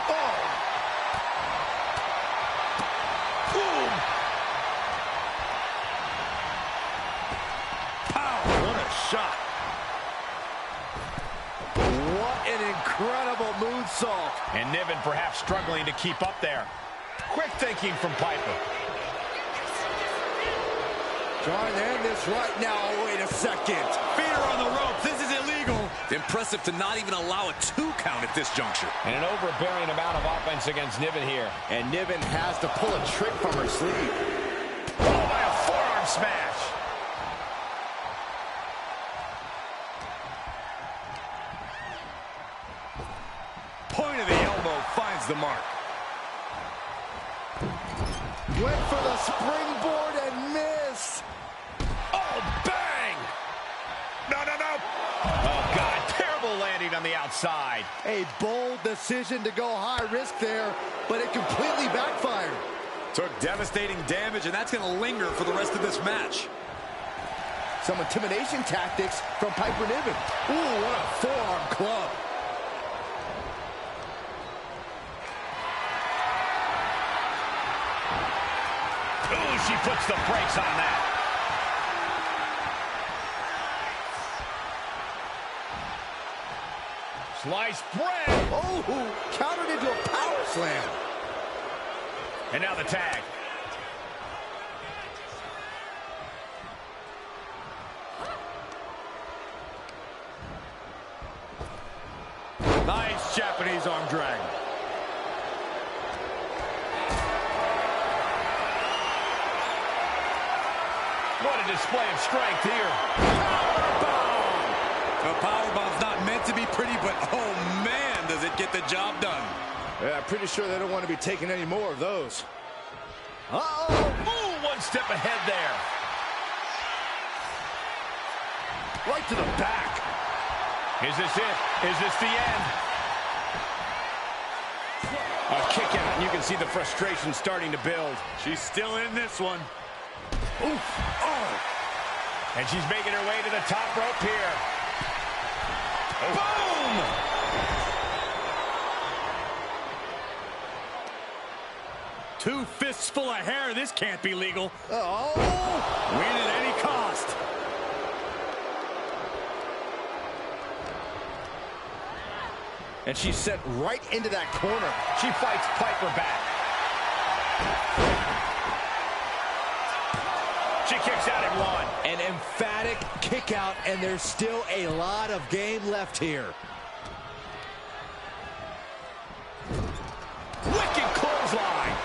Oh! Boom! Pow! What a shot. What an incredible moonsault. And Niven perhaps struggling to keep up there. Quick thinking from Piper. Trying to end this right now. Oh, wait a second. Feet are on the ropes. This is illegal. Impressive to not even allow a 2 count at this juncture. And an overbearing amount of offense against Niven here. And Niven has to pull a trick from her sleeve. Oh, by a forearm smash. Point of the elbow finds the mark. Went for the springboard and missed. Oh, bang! No, no, no. Oh, God, terrible landing on the outside. A bold decision to go high risk there, but it completely backfired. Took devastating damage, and that's going to linger for the rest of this match. Some intimidation tactics from Piper Niven. Ooh, what a forearm club. Ooh, she puts the brakes on that. Sliced bread. Oh, countered into a power slam. And now the tag. Nice Japanese arm drag. What a display of strength here. Powerbomb! A powerbomb's not meant to be pretty, but oh man, does it get the job done. Yeah, I'm pretty sure they don't want to be taking any more of those. Uh-oh! Ooh, one step ahead there. Right to the back. Is this it? Is this the end? A kick out, and you can see the frustration starting to build. She's still in this one. Oof. Oh. And she's making her way to the top rope here. Boom! Two fists full of hair. This can't be legal. Oh. Win at any cost. And she's sent right into that corner. She fights Piper back. She kicks out at 1. An emphatic kick out, and there's still a lot of game left here. Wicked clothesline.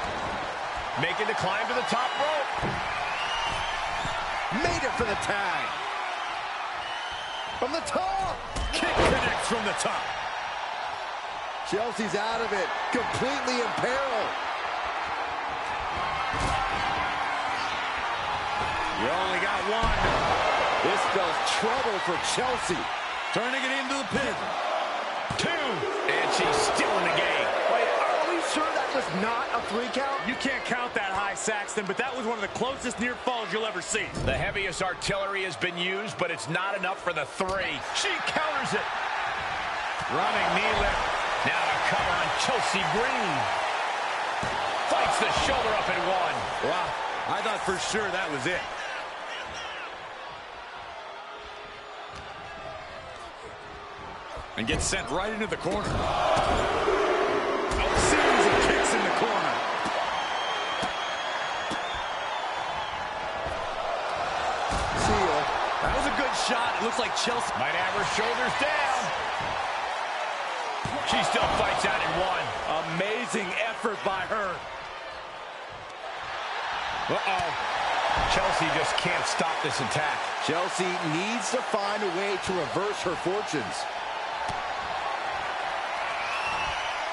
Making the climb to the top rope. Made it for the tag. From the top. Kick connects from the top. Chelsea's out of it. Completely in peril. You only got 1. This spells trouble for Chelsea. Turning it into the pin. 2. And she's still in the game. Wait, are we sure that was not a 3 count? You can't count that high, Saxton, but that was one of the closest near falls you'll ever see. The heaviest artillery has been used, but it's not enough for the 3. She counters it. Running knee lift. Now to cover on Chelsea Green. Fights the shoulder up at 1. Wow, I thought for sure that was it. And gets sent right into the corner. A series of kicks in the corner. See ya. That was a good shot. It looks like Chelsea might have her shoulders down. She still fights out at 1. Amazing effort by her. Uh-oh. Chelsea just can't stop this attack. Chelsea needs to find a way to reverse her fortunes.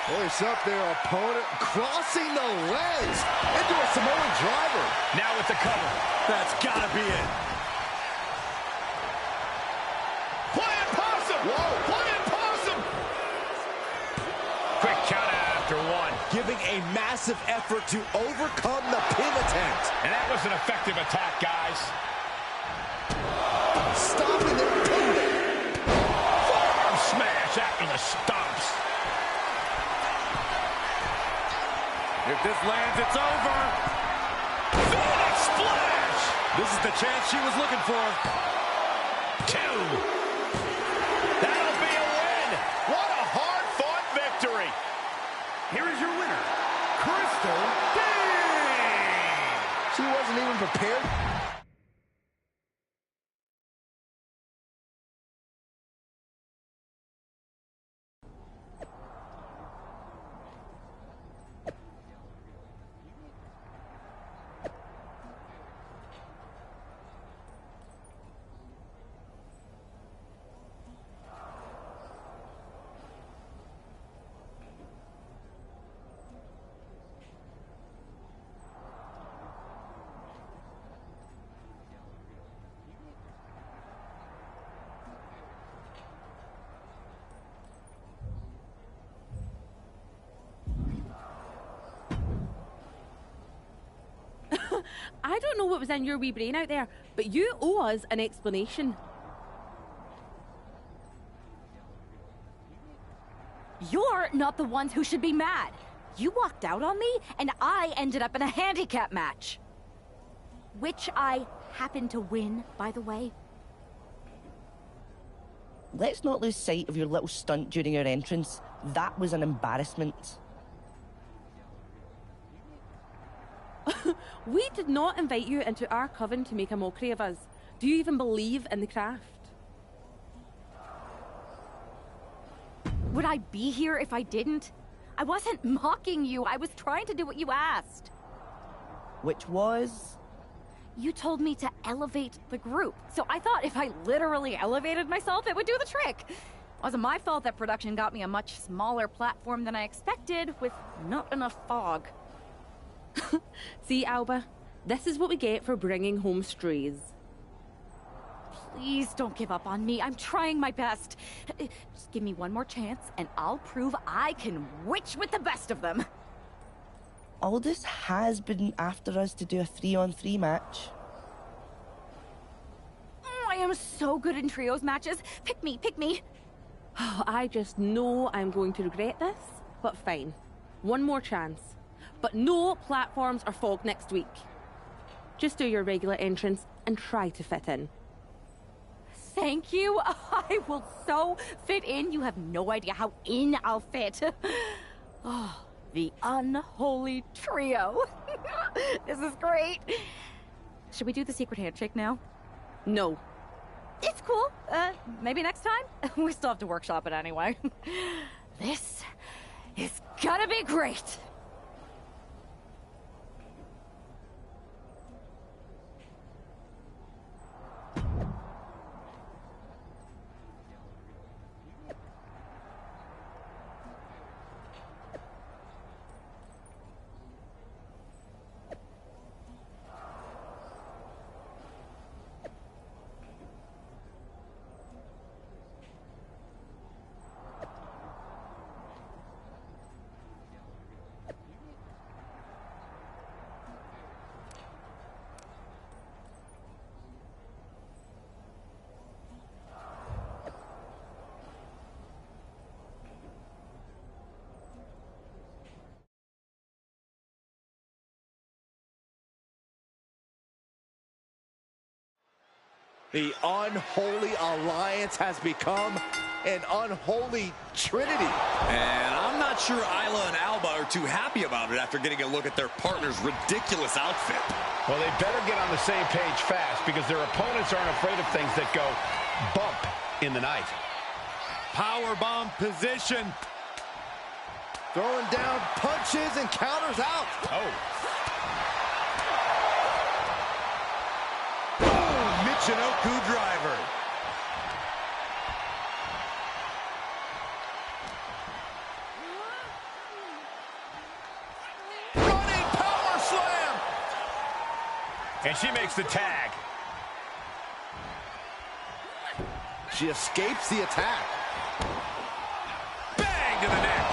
Voice up their opponent, crossing the legs into a Samoan driver. Now with the cover. That's gotta be it. Flying possum! Whoa! Flying possum! Quick count after 1. Giving a massive effort to overcome the pin attempt. And that was an effective attack, guys. Stopping their opponent. Forearm smash after the stomps. If this lands, it's over. Phoenix splash! This is the chance she was looking for. 2. That'll be a win. What a hard-fought victory. Here is your winner, Crystal Dane. She wasn't even prepared. I don't know what was in your wee brain out there, but you owe us an explanation. You're not the ones who should be mad. You walked out on me, and I ended up in a handicap match. Which I happened to win, by the way. Let's not lose sight of your little stunt during your entrance. That was an embarrassment. We did not invite you into our coven to make a mockery of us. Do you even believe in the craft? Would I be here if I didn't? I wasn't mocking you. I was trying to do what you asked. Which was? You told me to elevate the group. So I thought if I literally elevated myself, it would do the trick. It wasn't my fault that production got me a much smaller platform than I expected with not enough fog. See, Alba, this is what we get for bringing home strays. Please don't give up on me. I'm trying my best. Just give me one more chance, and I'll prove I can witch with the best of them. Aldous has been after us to do a 3-on-3 match. I am so good in trios matches. Pick me, pick me. I just know I'm going to regret this, but fine. One more chance. But no platforms or fog next week. Just do your regular entrance and try to fit in. Thank you. I will so fit in. You have no idea how in I'll fit. Oh, the unholy trio. This is great. should we do the secret handshake now? No. It's cool. Maybe next time? We still have to workshop it anyway. This is gonna be great! The unholy alliance has become an unholy trinity. And I'm not sure Isla and Alba are too happy about it after getting a look at their partner's ridiculous outfit. Well, they better get on the same page fast because their opponents aren't afraid of things that go bump in the night. Powerbomb position. Throwing down punches and counters out. Oh. Michinoku driver. Running power slam. And she makes the tag. She escapes the attack. Bang to the neck.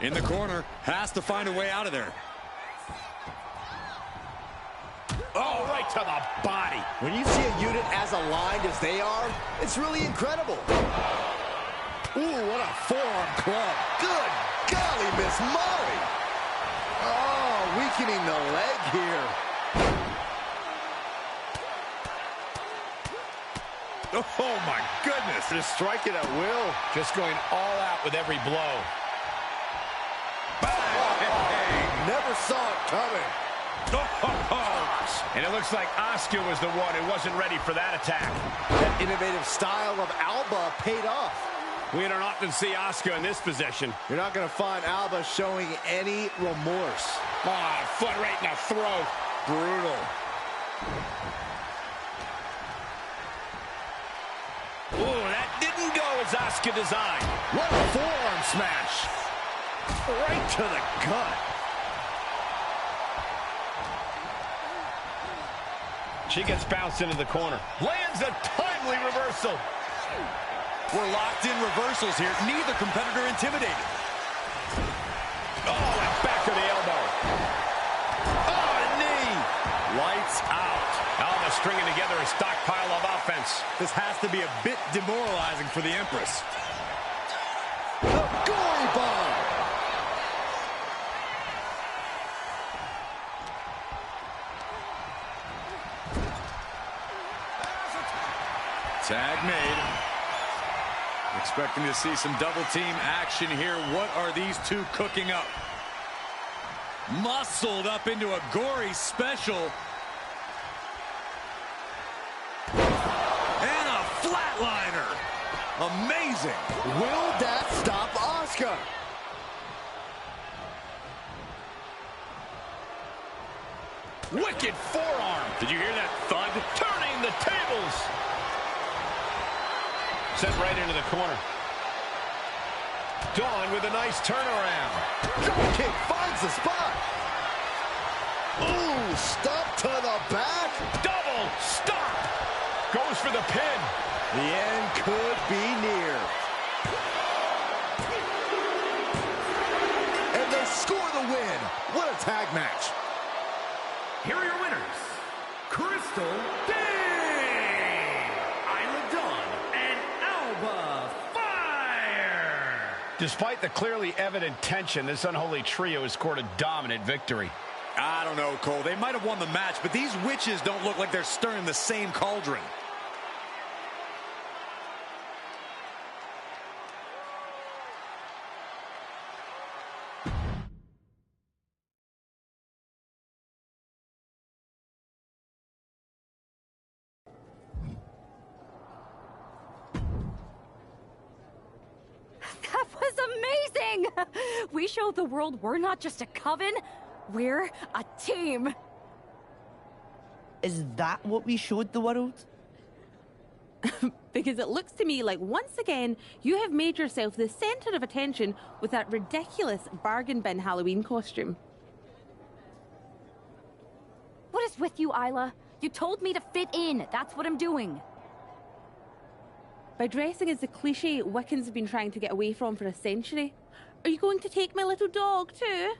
In the corner, has to find a way out of there. Oh, right to the body. When you see a unit as aligned as they are, it's really incredible. Ooh, what a forearm club. Good golly, Miss Molly. Oh, weakening the leg here. Oh, my goodness. Just striking at will. Just going all out with every blow. Bang! Never saw it coming. And it looks like Asuka was the one who wasn't ready for that attack. That innovative style of Alba paid off. We don't often see Asuka in this position. You're not going to find Alba showing any remorse. Oh, foot right in the throat. Brutal. Ooh, that didn't go as Asuka designed. What a forearm smash. Right to the gut. She gets bounced into the corner. Lands a timely reversal. We're locked in reversals here. Neither competitor intimidated. Oh, and back to the elbow. Oh, a knee. Lights out. Alba stringing together a stockpile of offense. This has to be a bit demoralizing for the Empress. The gory bomb. Tag made. Expecting to see some double team action here. What are these two cooking up? Muscled up into a gory special. And a flatliner. Amazing. Will that stop Asuka? Wicked forearm. Did you hear that thud? Turning the tables. Sent right into the corner. Dawn with a nice turnaround. Drop kick finds the spot. Ooh, stop to the back. Double stop. Goes for the pin. The end could be near. And they score the win. What a tag match. Here are your winners, Crystal Day, Isla Dawn, and Alba Fire. Despite the clearly evident tension, this unholy trio has scored a dominant victory. I don't know, Cole. They might have won the match, but these witches don't look like they're stirring the same cauldron. amazing! We showed the world we're not just a coven, we're a team! Is that what we showed the world? Because it looks to me like once again, you have made yourself the center of attention with that ridiculous bargain bin Halloween costume. What is with you, Isla? You told me to fit in. That's what I'm doing. By dressing as the cliche Wiccans have been trying to get away from for a century, are you going to take my little dog too?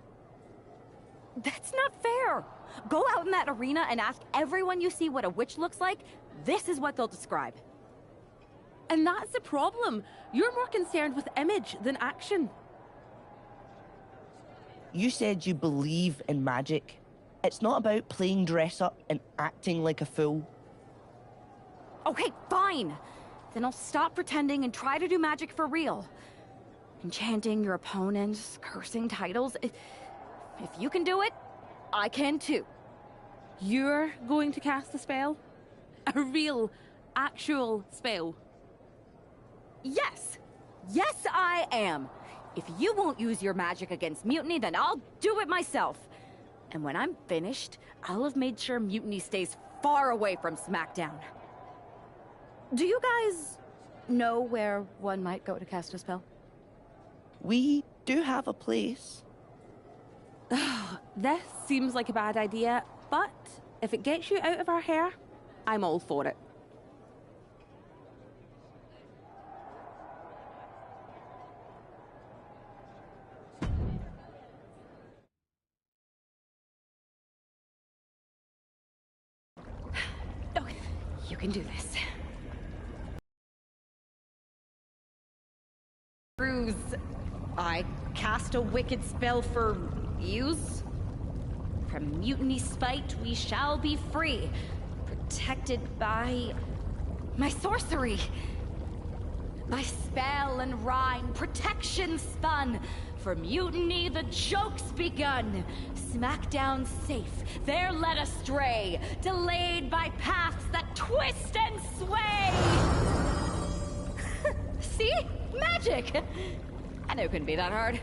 That's not fair. Go out in that arena and ask everyone you see what a witch looks like. This is what they'll describe. And that's the problem. You're more concerned with image than action. You said you believe in magic. It's not about playing dress up and acting like a fool. Okay, fine. Then I'll stop pretending and try to do magic for real. Enchanting your opponents, cursing titles. If you can do it, I can too. You're going to cast a spell? A real, actual spell? Yes. Yes, I am. If you won't use your magic against Mutiny, then I'll do it myself. And when I'm finished, I'll have made sure Mutiny stays far away from SmackDown. Do you guys know where one might go to cast a spell? We do have a place. This seems like a bad idea, but if it gets you out of our hair, I'm all for it. Okay, you can do this. Bruise. I cast a wicked spell for use. From Mutiny's spite, we shall be free. Protected by my sorcery. By spell and rhyme, protection spun. For Mutiny, the joke's begun. SmackDown safe, they're led astray. Delayed by paths that twist and sway. See? Magic! I knew it couldn't be that hard.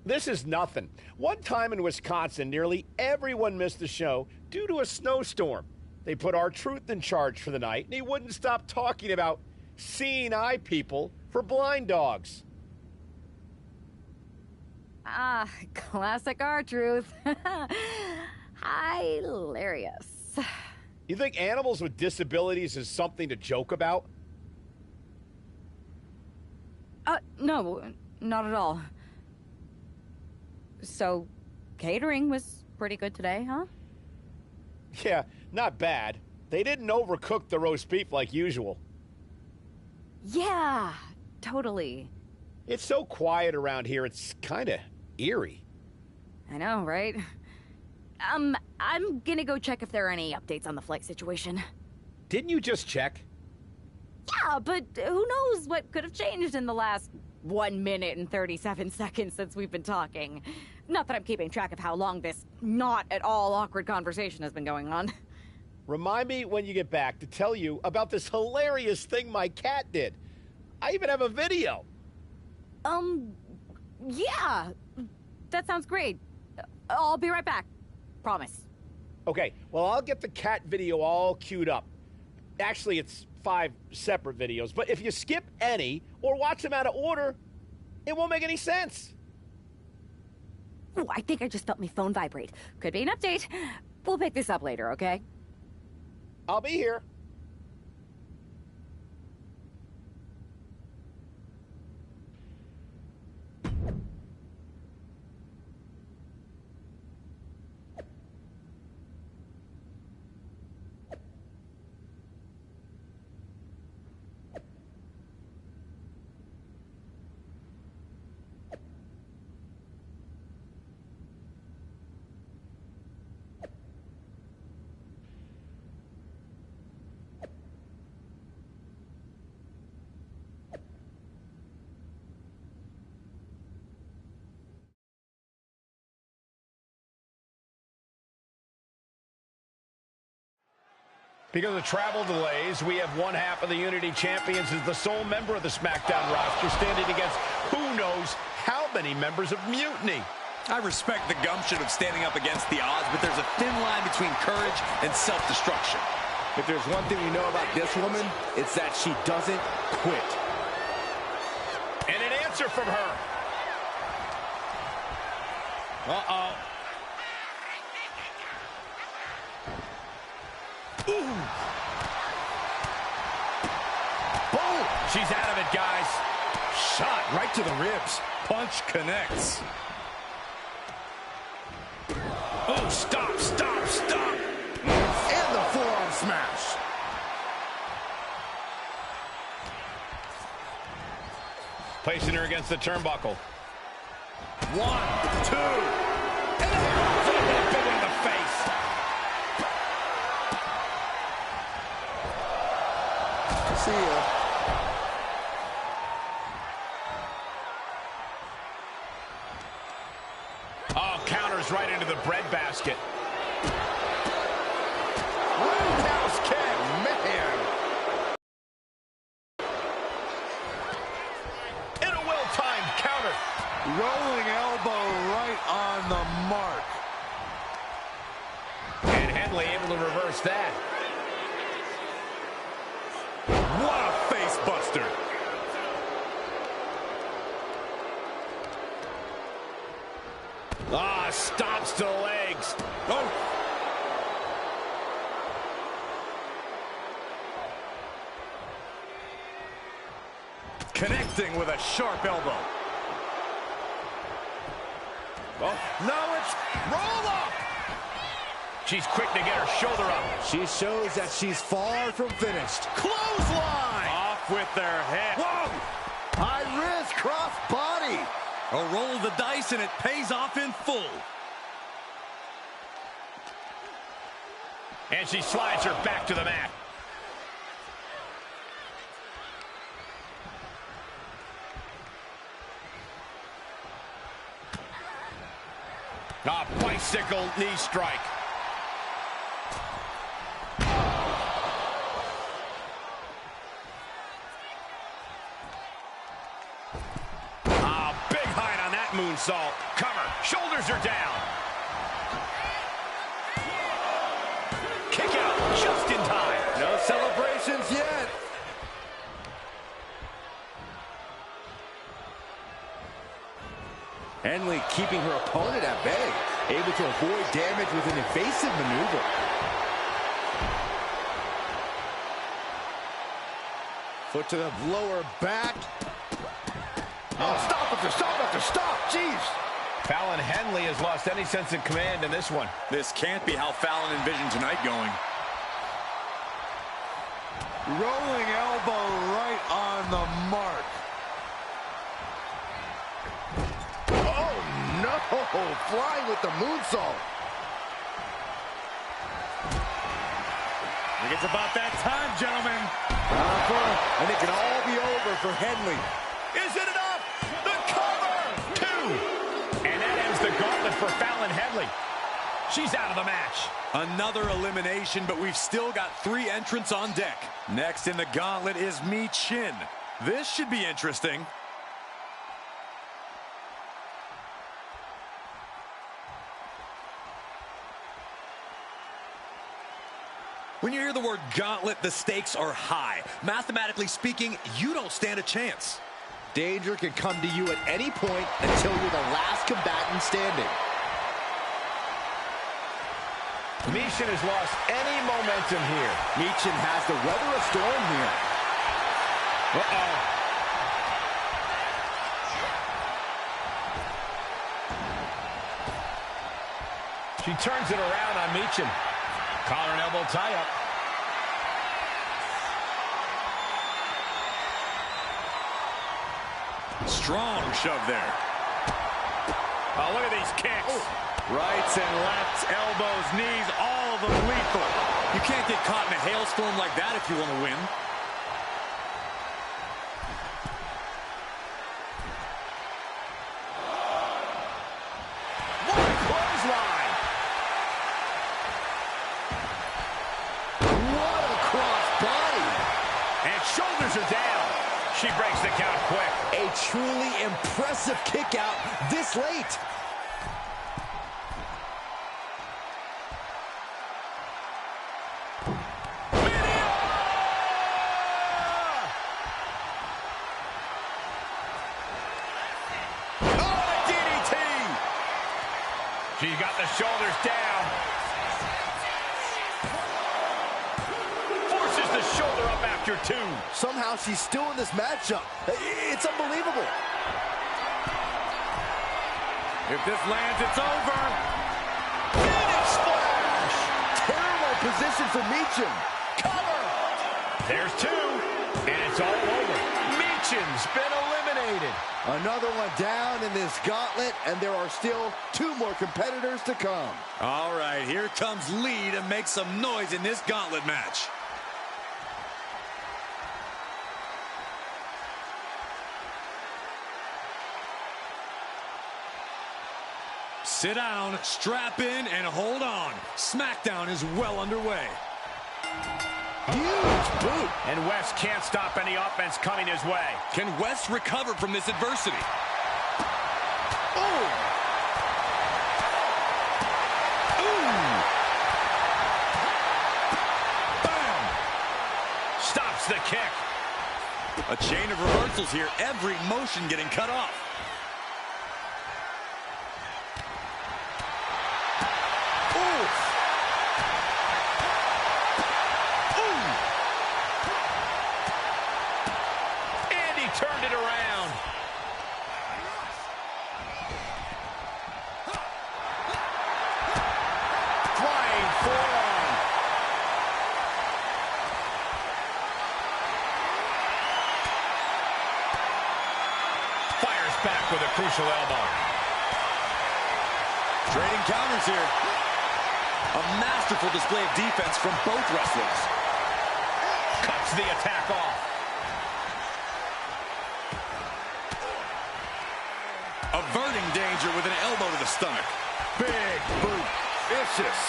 This is nothing. One time in Wisconsin, nearly everyone missed the show due to a snowstorm. They put R-Truth in charge for the night, and he wouldn't stop talking about seeing eye people for blind dogs. Ah, classic R-Truth. Hilarious. You think animals with disabilities is something to joke about? No, not at all. So, catering was pretty good today, huh? Yeah, not bad. They didn't overcook the roast beef like usual. Yeah, totally. It's so quiet around here, it's kind of eerie. I know, right? I'm gonna go check if there are any updates on the flight situation. Didn't you just check? Yeah, but who knows what could have changed in the last 1 minute and 37 seconds since we've been talking. Not that I'm keeping track of how long this not at all awkward conversation has been going on. Remind me when you get back to tell you about this hilarious thing my cat did. I even have a video. Yeah. That sounds great. I'll be right back. Promise. Okay, well, I'll get the cat video all queued up. Actually, it's 5 separate videos, but if you skip any or watch them out of order, it won't make any sense. Oh, I think I just felt my phone vibrate. Could be an update. We'll pick this up later, okay? I'll be here. Because of travel delays, we have one half of the Unity Champions as the sole member of the SmackDown roster standing against who knows how many members of Mutiny. I respect the gumption of standing up against the odds, but there's a thin line between courage and self-destruction. If there's one thing we know about this woman, it's that she doesn't quit. And an answer from her. Uh-oh. Ooh. Boom. She's out of it, guys. Shot right to the ribs. Punch connects. Oh, stop, stop, stop. And the forearm smash. Placing her against the turnbuckle. 1, 2. And a big one in the face. See ya. Oh, counters right into the breadbasket. Roundhouse kick, man. And a well-timed counter. Rolling elbow right on the mark. And Henley able to reverse that. What a face buster. Ah, stops to the legs. Oh. Connecting with a sharp elbow. Oh, no, it's roll up. She's quick to get her shoulder up. She shows that she's far from finished. Clothesline. Off with their head. Whoa! High risk, cross body. A roll of the dice, and it pays off in full. And she slides her back to the mat. A bicycle knee strike. Big height on that moonsault. Cover. Shoulders are down. Kick out just in time. No celebrations yet. Henley keeping her opponent at bay, able to avoid damage with an evasive maneuver. Foot to the lower back. Oh, stop after stop after stop. Jeez. Fallon Henley has lost any sense of command in this one. This can't be how Fallon envisioned tonight going. Rolling elbow right on the mark. Oh, no. Flying with the moonsault. I think it's about that time, gentlemen. And it can all be over for Henley. Is it enough? The cover! 2. And that ends the gauntlet for Fallon Henley. She's out of the match. Another elimination, but we've still got 3 entrants on deck. Next in the gauntlet is Mi Chin. This should be interesting. When you hear the word gauntlet, the stakes are high. Mathematically speaking, you don't stand a chance. Danger can come to you at any point until you're the last combatant standing. Michin has lost any momentum here. Michin has to weather a storm here. Uh-oh. She turns it around on Michin. Collar and elbow tie-up. Strong shove there. Oh, look at these kicks. Rights and lefts, elbows, knees, all of them lethal. You can't get caught in a hailstorm like that if you want to win. What a clothesline. What a She breaks the count quick. A truly impressive kick out this late. She's got the shoulders down. Forces the shoulder up after 2. Somehow she's still in this matchup. It's unbelievable. If this lands, it's over. Phoenix splash. Terrible position for Meacham. Cover. There's 2, and it's all over. Meacham's been eliminated. Another one down in this gauntlet, and there are still 2 more competitors to come. All right, here comes Lee to make some noise in this gauntlet match. Sit down, strap in, and hold on. SmackDown is well underway. Huge boot. And West can't stop any offense coming his way. Can West recover from this adversity? Oh! Ooh! Bam! Stops the kick. A chain of reversals here. Every motion getting cut off. Turned it around. Flying forearm. Fires back with a crucial elbow. Trading counters here. A masterful display of defense from both wrestlers. Cuts the attack off. Averting danger with an elbow to the stomach. Big boot. Vicious.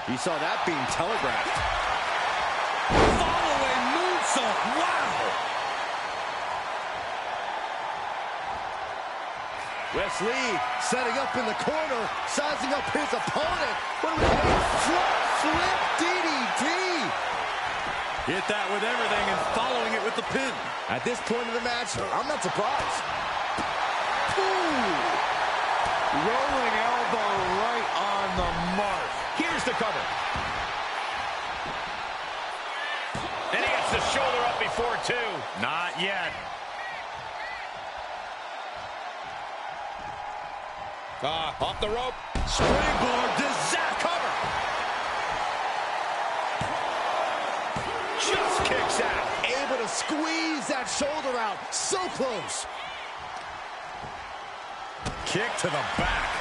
You saw that being telegraphed. Follow-away moonsault. Wow! Wes Lee setting up in the corner, sizing up his opponent. What do we have? Flip DDT. Hit that with everything and following it with the pin. At this point in the match, I'm not surprised. Ooh! Rolling elbow right on the mark. Here's the cover. And he gets the shoulder up before 2. Not yet. Off the rope. Springboard disaster. Cover. Just kicks out. Able to squeeze that shoulder out. So close. Kick to the back.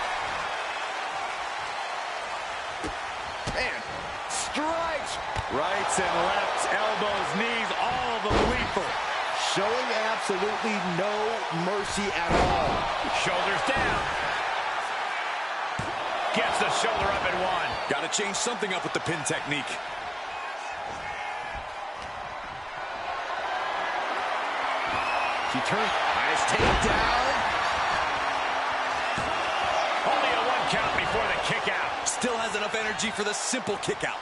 Man, strikes. Rights and lefts, elbows, knees, all the lethal. Showing absolutely no mercy at all. Shoulders down. Gets the shoulder up at 1. Got to change something up with the pin technique. She turns. Nice takedown. Only a 1 count before the kick out. Still has enough energy for the simple kick out.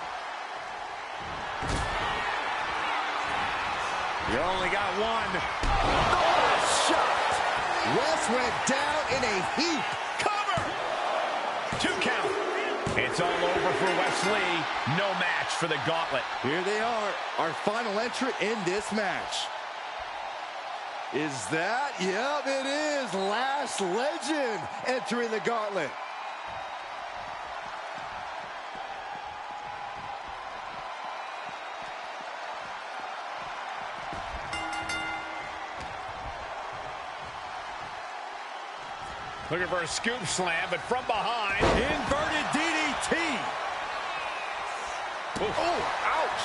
You only got 1. Oh, shot. Wes went down in a heap. Cover. 2 count. It's all over for Wes Lee. No match for the gauntlet. Here they are, our final entrant in this match. Is that? Yep, it is. Last Legend entering the gauntlet. Looking for a scoop slam, but from behind. Inverted DDT. Oh, ouch.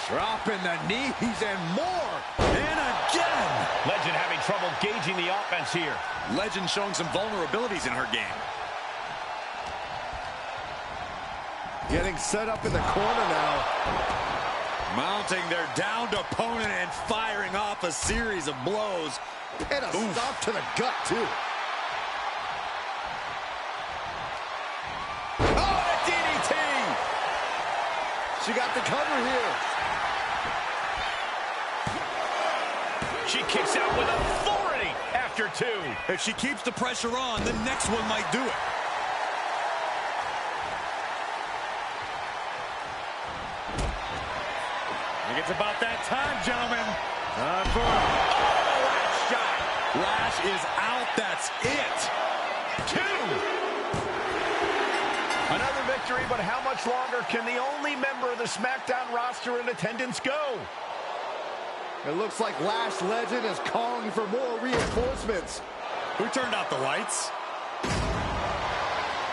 Dropping the knees and more. And again. Legend having trouble gauging the offense here. Legend showing some vulnerabilities in her game. Getting set up in the corner now. Mounting their downed opponent and firing off a series of blows. And a stop to the gut, too. Oh, and a DDT! She got the cover here. She kicks out with authority after 2. If she keeps the pressure on, the next one might do it. I think it's about that time, gentlemen. For the last shot. Lash is out. That's it. 2. Another victory, but how much longer can the only member of the SmackDown roster in attendance go? It looks like Lash Legend is calling for more reinforcements. Who turned out the lights?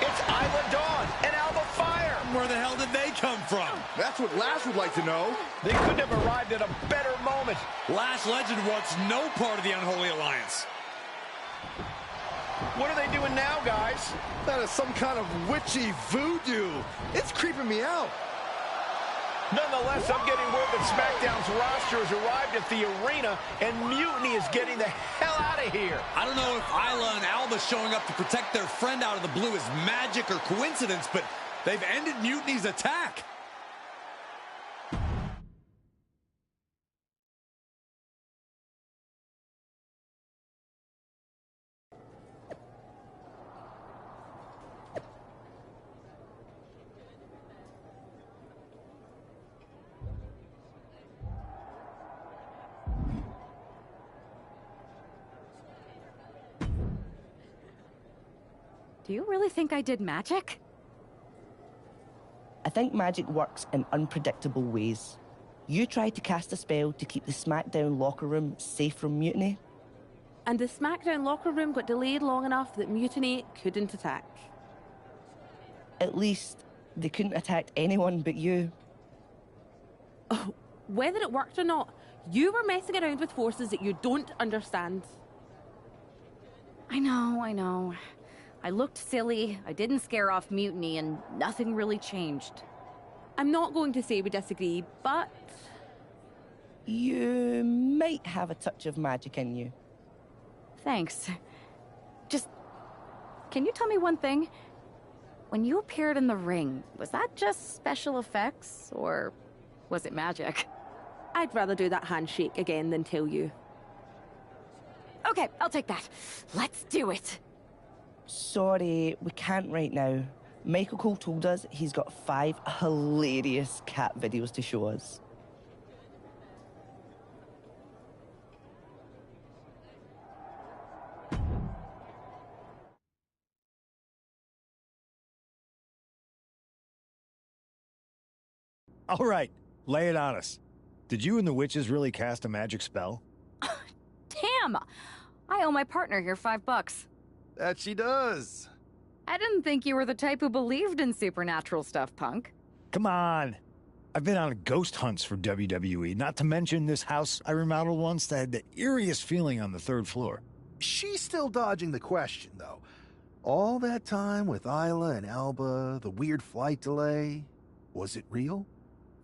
It's Isla Dawn and Alba Fire. Where the hell did they come from? That's what Lash would like to know. They couldn't have arrived at a better moment. Lash Legend wants no part of the Unholy Alliance. What are they doing now, guys? That is some kind of witchy voodoo. It's creeping me out. Nonetheless, I'm getting word that SmackDown's roster has arrived at the arena, and Mutiny is getting the hell out of here. I don't know if Isla and Alba showing up to protect their friend out of the blue is magic or coincidence, but they've ended Mutiny's attack. Do you really think I did magic? I think magic works in unpredictable ways. You tried to cast a spell to keep the SmackDown locker room safe from Mutiny. And the SmackDown locker room got delayed long enough that Mutiny couldn't attack. At least, they couldn't attack anyone but you. Oh, whether it worked or not, you were messing around with forces that you don't understand. I know. I looked silly, I didn't scare off Mutiny, and nothing really changed. I'm not going to say we disagree, but... You might have a touch of magic in you. Thanks. Just... Can you tell me one thing? When you appeared in the ring, was that just special effects, or was it magic? I'd rather do that handshake again than tell you. Okay, I'll take that. Let's do it. Sorry, we can't right now. Michael Cole told us he's got 5 hilarious cat videos to show us. All right, lay it on us. Did you and the witches really cast a magic spell? Damn! I owe my partner here $5. That she does. I didn't think you were the type who believed in supernatural stuff, punk. Come on. I've been on ghost hunts for WWE, not to mention this house I remodeled once that had the eeriest feeling on the 3rd floor. She's still dodging the question, though. All that time with Isla and Alba, the weird flight delay, was it real?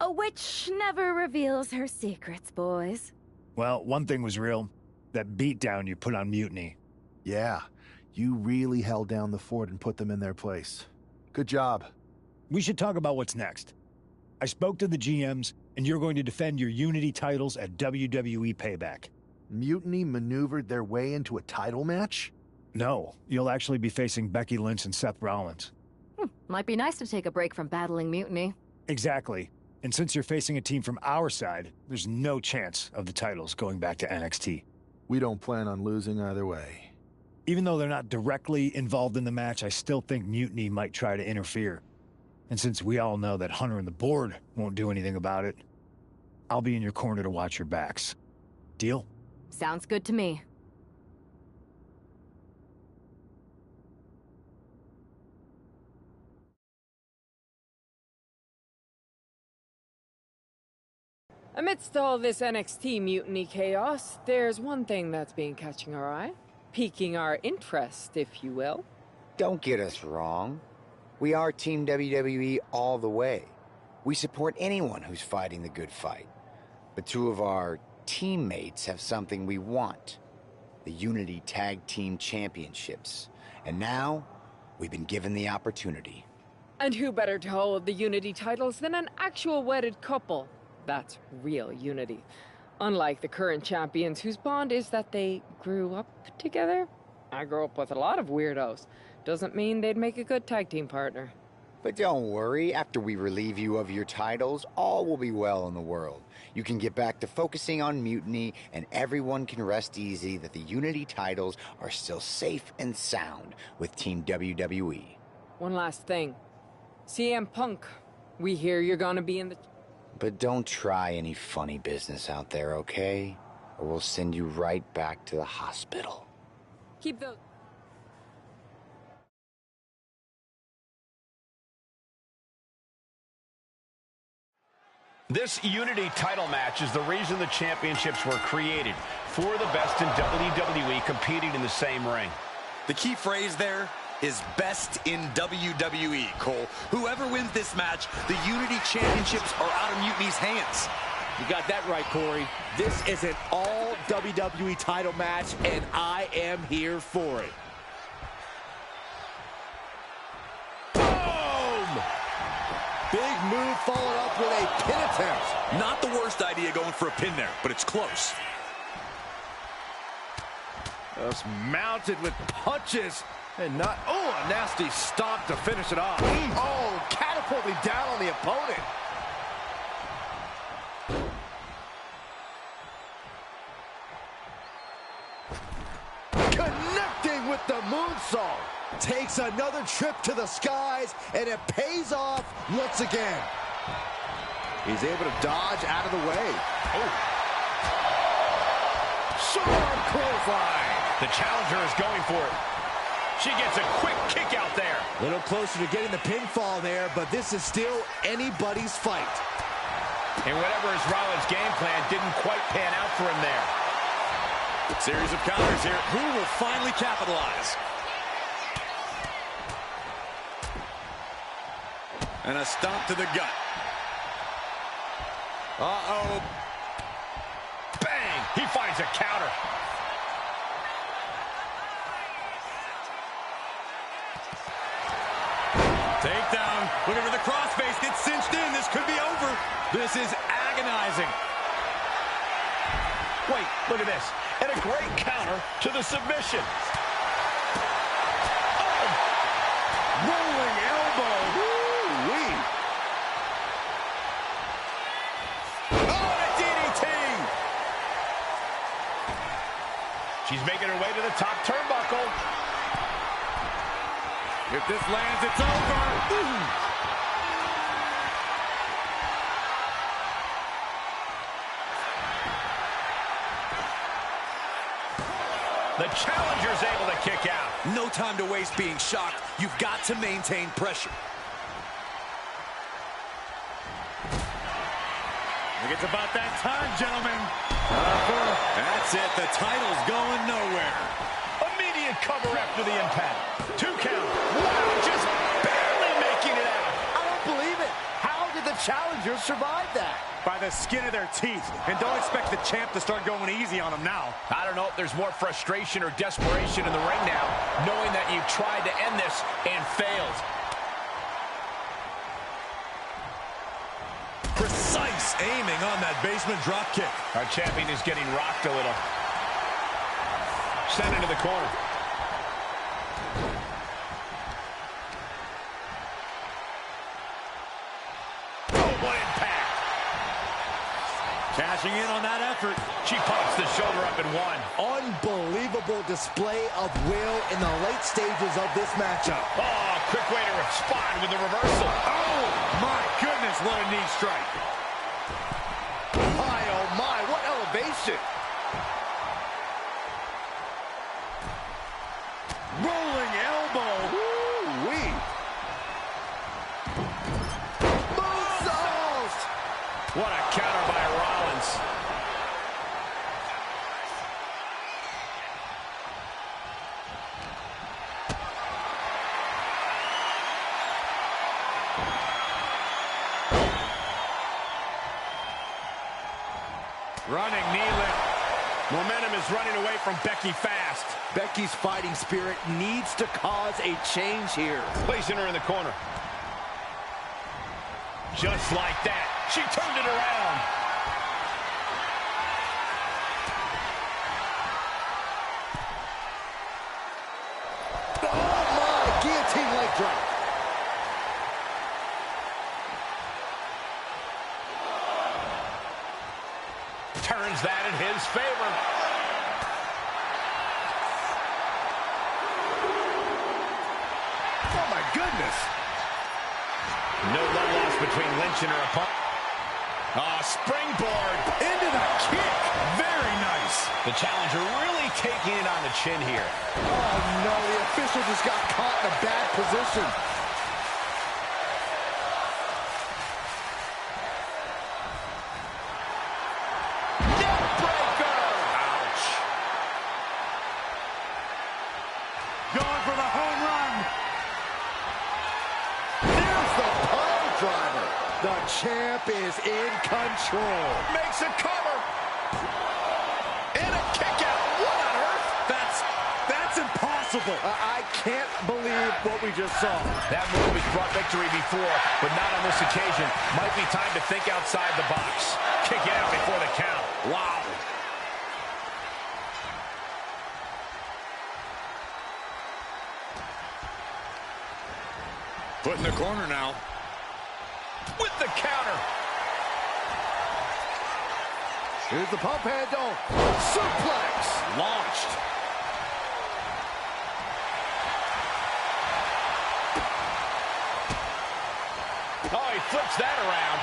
A witch never reveals her secrets, boys. Well, one thing was real. That beatdown you put on Mutiny. Yeah, you really held down the fort and put them in their place. Good job. We should talk about what's next. I spoke to the GMs, and you're going to defend your Unity titles at WWE Payback. Mutiny maneuvered their way into a title match? No, you'll actually be facing Becky Lynch and Seth Rollins. Might be nice to take a break from battling Mutiny. Exactly. And since you're facing a team from our side, there's no chance of the titles going back to NXT. We don't plan on losing either way. Even though they're not directly involved in the match, I still think Mutiny might try to interfere. And since we all know that Hunter and the board won't do anything about it, I'll be in your corner to watch your backs. Deal? Sounds good to me. Amidst all this NXT mutiny chaos, there's one thing that's been catching our eye. Piquing our interest, if you will. Don't get us wrong. We are Team WWE all the way. We support anyone who's fighting the good fight. But two of our teammates have something we want. The Unity Tag Team Championships. And now, we've been given the opportunity. And who better to hold the Unity titles than an actual wedded couple? That's real unity. Unlike the current champions whose bond is that they grew up together. I grew up with a lot of weirdos. Doesn't mean they'd make a good tag team partner. But don't worry, after we relieve you of your titles, all will be well in the world. You can get back to focusing on Mutiny, and everyone can rest easy that the Unity titles are still safe and sound with Team WWE. One last thing. CM Punk, we hear you're gonna be in the... But don't try any funny business out there, okay? Or we'll send you right back to the hospital. Keep those... This Unity title match is the reason the championships were created. For the best in WWE competing in the same ring. The key phrase there is best in WWE, Cole. Whoever wins this match, the Unity Championships are out of Mutiny's hands. You got that right, Corey. This is an all WWE title match, and I am here for it. Boom! Big move followed up with a pin attempt. Not the worst idea going for a pin there, but it's close. Just mounted with punches. And not, oh, a nasty stop to finish it off. Oh, catapulting down on the opponent. Connecting with the moonsault. Takes another trip to the skies, and it pays off once again. He's able to dodge out of the way. Oh. Short clothesline. The challenger is going for it. She gets a quick kick out there. A little closer to getting the pinfall there, but this is still anybody's fight. And whatever is Rollins' game plan didn't quite pan out for him there. Series of counters here. Who will finally capitalize? And a stomp to the gut. Uh-oh. Bang! He finds a counter. Takedown. Looking for the crossface. Gets cinched in. This could be over. This is agonizing. Wait, look at this. And a great counter to the submission. Oh. Rolling elbow. Woo-wee. Oh, and a DDT. She's making her way to the top turnbuckle. If this lands, it's over. Ooh. The challenger's able to kick out. No time to waste being shocked. You've got to maintain pressure. I think it's about that time, gentlemen. That's it. The title's going nowhere. Immediate cover after the impact. 2 count. Wow, just barely making it out. I don't believe it. How did the challenger survive that? By the skin of their teeth. And don't expect the champ to start going easy on him now. I don't know if there's more frustration or desperation in the ring now, knowing that you've tried to end this and failed. Precise aiming on that basement drop kick. Our champion is getting rocked a little. Sent into the corner. Oh, what impact. Cashing in on that effort. She pops the shoulder up and one. Unbelievable display of will in the late stages of this matchup. Oh, quick way to respond with the reversal. Oh, my goodness, what a knee strike. My, oh my, what elevation. Rolling elbow. Woo-wee. Moonsault. What a counter by Rollins. Running knee lift. Momentum is running away from Becky fast. Becky's fighting spirit needs to cause a change here. Placing her in the corner. Just like that, she turned it around. Oh my, guillotine leg drop. Turns that in his favor. Oh my goodness. No love lost between Lynch and her opponent. Springboard into the kick. Very nice. The challenger really taking it on the chin here. Oh no, the official just got caught in a bad position. Going for the home run. There's the pile driver. The champ is in control. Makes a cover. And a kick out. What on earth? That's impossible. I can't believe what we just saw. That move has brought victory before, but not on this occasion. Might be time to think outside the box. Kick out before the count. Wow. Put in the corner now. With the counter. Here's the pump handle. Suplex. Launched. Oh, he flips that around.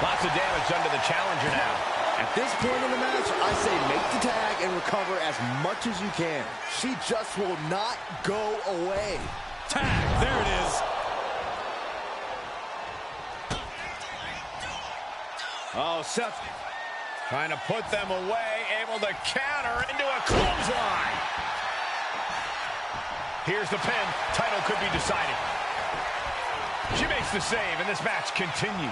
Lots of damage done to the challenger now. At this point in the match, I say make the tag and recover as much as you can. She just will not go away. Tag, there it is. Oh, Seth trying to put them away, able to counter into a clothesline. Here's the pin. Title could be decided. She makes the save, and this match continues.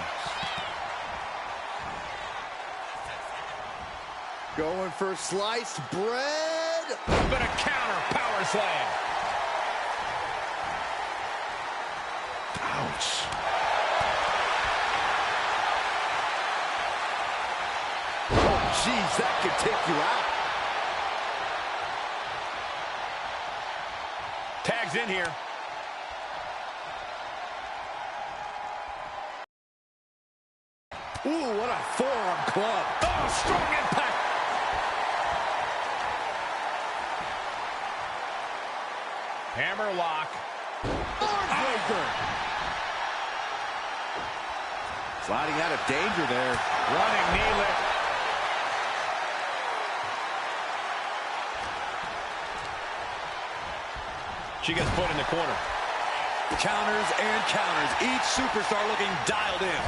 Going for sliced bread. But a counter power slam. Ouch. Oh, jeez, that could take you out. Tag's in here. Ooh, what a forearm club. Oh, strong impact. Hammer lock. Armbreaker. Sliding out of danger there. Running knee lift. She gets put in the corner. Counters and counters. Each superstar looking dialed in.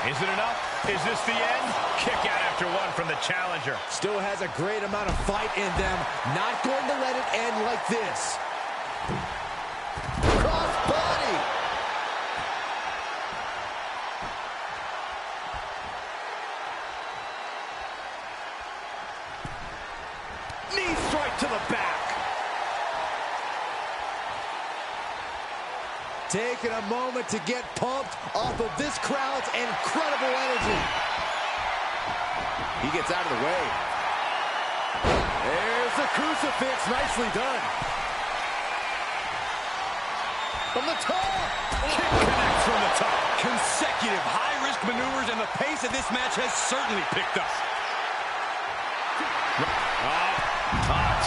Is it enough? Is this the end? Kick out after one from the challenger. Still has a great amount of fight in them. Not going to let it end like this. Cross body. Knee strike to the back. Taking a moment to get pumped off of this crowd's incredible energy. He gets out of the way. There's the crucifix. Nicely done. From the top. Kick connects from the top. Consecutive high-risk maneuvers, and the pace of this match has certainly picked up.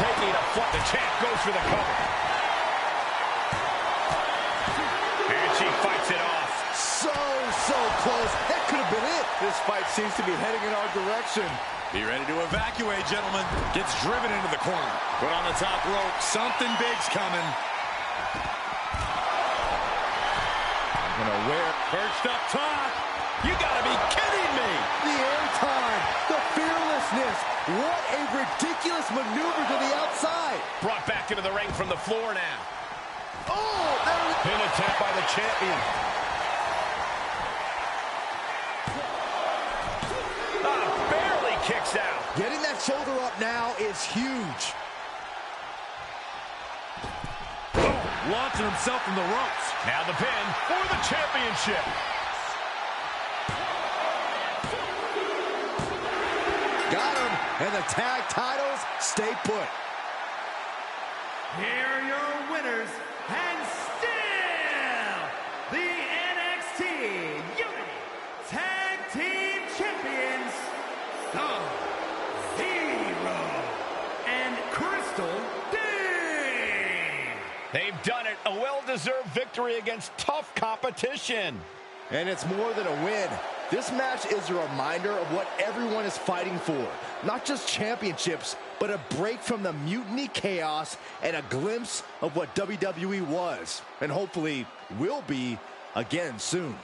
Taking a foot. The champ goes for the cover. She fights it off. So close. That could have been it. This fight seems to be heading in our direction. Be ready to evacuate, gentlemen. Gets driven into the corner. Put on the top rope. Something big's coming. becoming aware. Perched up top. You gotta be kidding me. The airtime, the fearlessness. What a ridiculous maneuver to the outside. Brought back into the ring from the floor now. Oh, pin attempt by the champion. Barely kicks out. Getting that shoulder up now is huge. Launching himself from the ropes. Now the pin for the championship. Got him, and the tag titles stay put. Here are your winners, and still the NXT Unity Tag Team Champions, Sub-Zero and Crystal Dane. They've done it. A well-deserved victory against tough competition. And it's more than a win. This match is a reminder of what everyone is fighting for. Not just championships, but a break from the mutiny chaos and a glimpse of what WWE was, and hopefully will be again soon.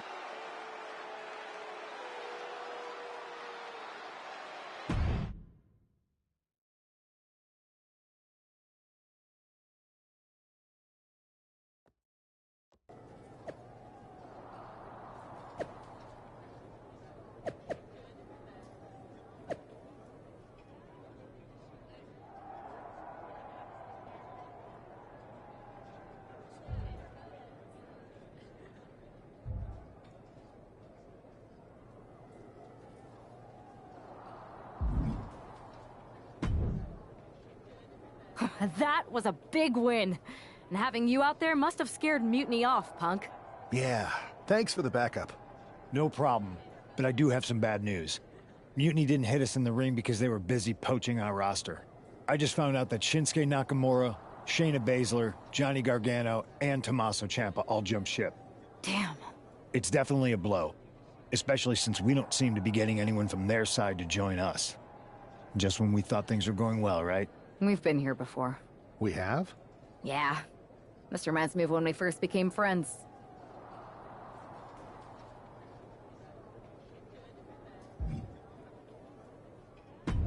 That was a big win. And having you out there must have scared Mutiny off, Punk. Yeah, thanks for the backup. No problem, but I do have some bad news. Mutiny didn't hit us in the ring because they were busy poaching our roster. I just found out that Shinsuke Nakamura, Shayna Baszler, Johnny Gargano, and Tommaso Ciampa all jumped ship. Damn. It's definitely a blow, especially since we don't seem to be getting anyone from their side to join us. Just when we thought things were going well, right? We've been here before. We have? Yeah. Mr. Man's move when we first became friends.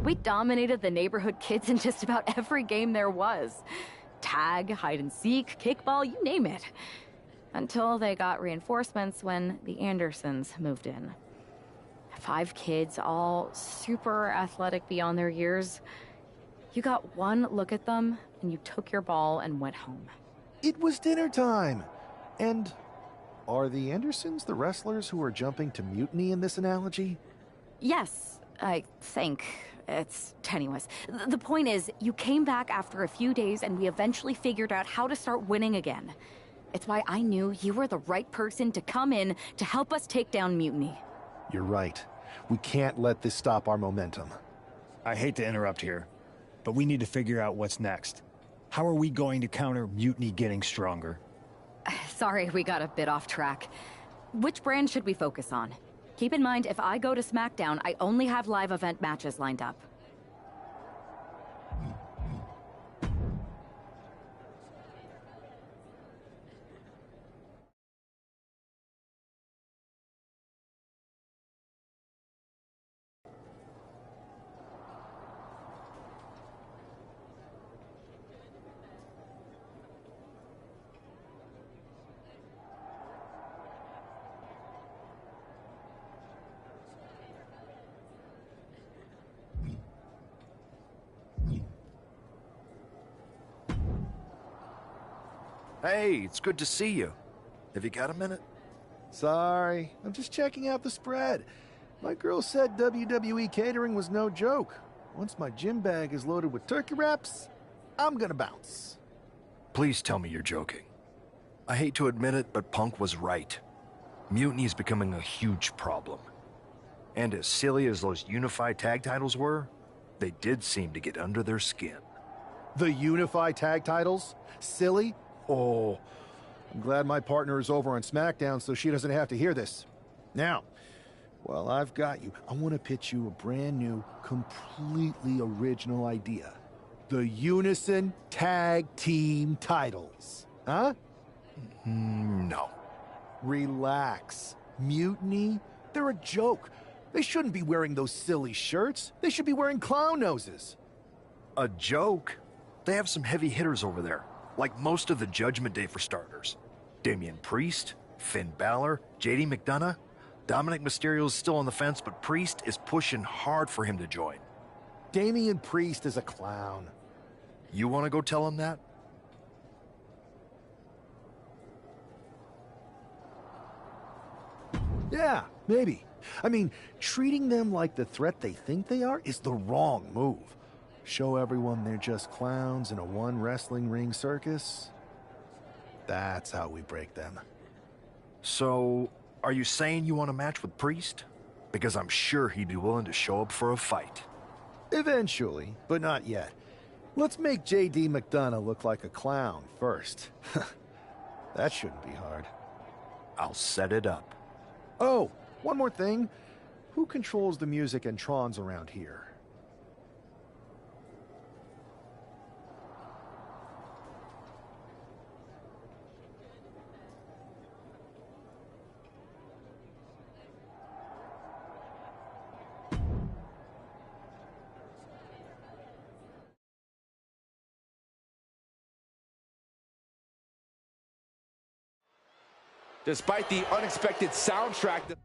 We dominated the neighborhood kids in just about every game there was. Tag, hide and seek, kickball, you name it. Until they got reinforcements when the Andersons moved in. 5 kids, all super athletic beyond their years. You got one look at them, and you took your ball and went home. It was dinner time. And are the Andersons the wrestlers who are jumping to mutiny in this analogy? Yes, I think. It's tenuous. The point is, you came back after a few days, and we eventually figured out how to start winning again. It's why I knew you were the right person to come in to help us take down Mutiny. You're right. We can't let this stop our momentum. I hate to interrupt here, but we need to figure out what's next. How are we going to counter Mutiny getting stronger? Sorry, we got a bit off track. Which brand should we focus on? Keep in mind, if I go to SmackDown, I only have live event matches lined up. Hey, it's good to see you. Have you got a minute? Sorry, I'm just checking out the spread. My girl said WWE catering was no joke. Once my gym bag is loaded with turkey wraps, I'm gonna bounce. Please tell me you're joking. I hate to admit it, but Punk was right. Mutiny is becoming a huge problem. And as silly as those unified tag titles were, they did seem to get under their skin. The unified tag titles? Silly? Oh, I'm glad my partner is over on SmackDown so she doesn't have to hear this. Now, while I've got you, I want to pitch you a brand new, completely original idea. The Unison Tag Team titles. Huh? No. Relax. Mutiny? They're a joke. They shouldn't be wearing those silly shirts. They should be wearing clown noses. A joke? They have some heavy hitters over there, like most of the Judgment Day for starters. Damian Priest, Finn Balor, JD McDonough. Dominic Mysterio's still on the fence, but Priest is pushing hard for him to join. Damian Priest is a clown. You want to go tell him that? Yeah, maybe. I mean, treating them like the threat they think they are is the wrong move. Show everyone they're just clowns in a one wrestling ring circus. That's how we break them. So, are you saying you want a match with Priest? Because I'm sure he'd be willing to show up for a fight. Eventually, but not yet. Let's make JD McDonough look like a clown first. That shouldn't be hard. I'll set it up. Oh, one more thing. Who controls the music and Trons around here? Despite the unexpected soundtrack that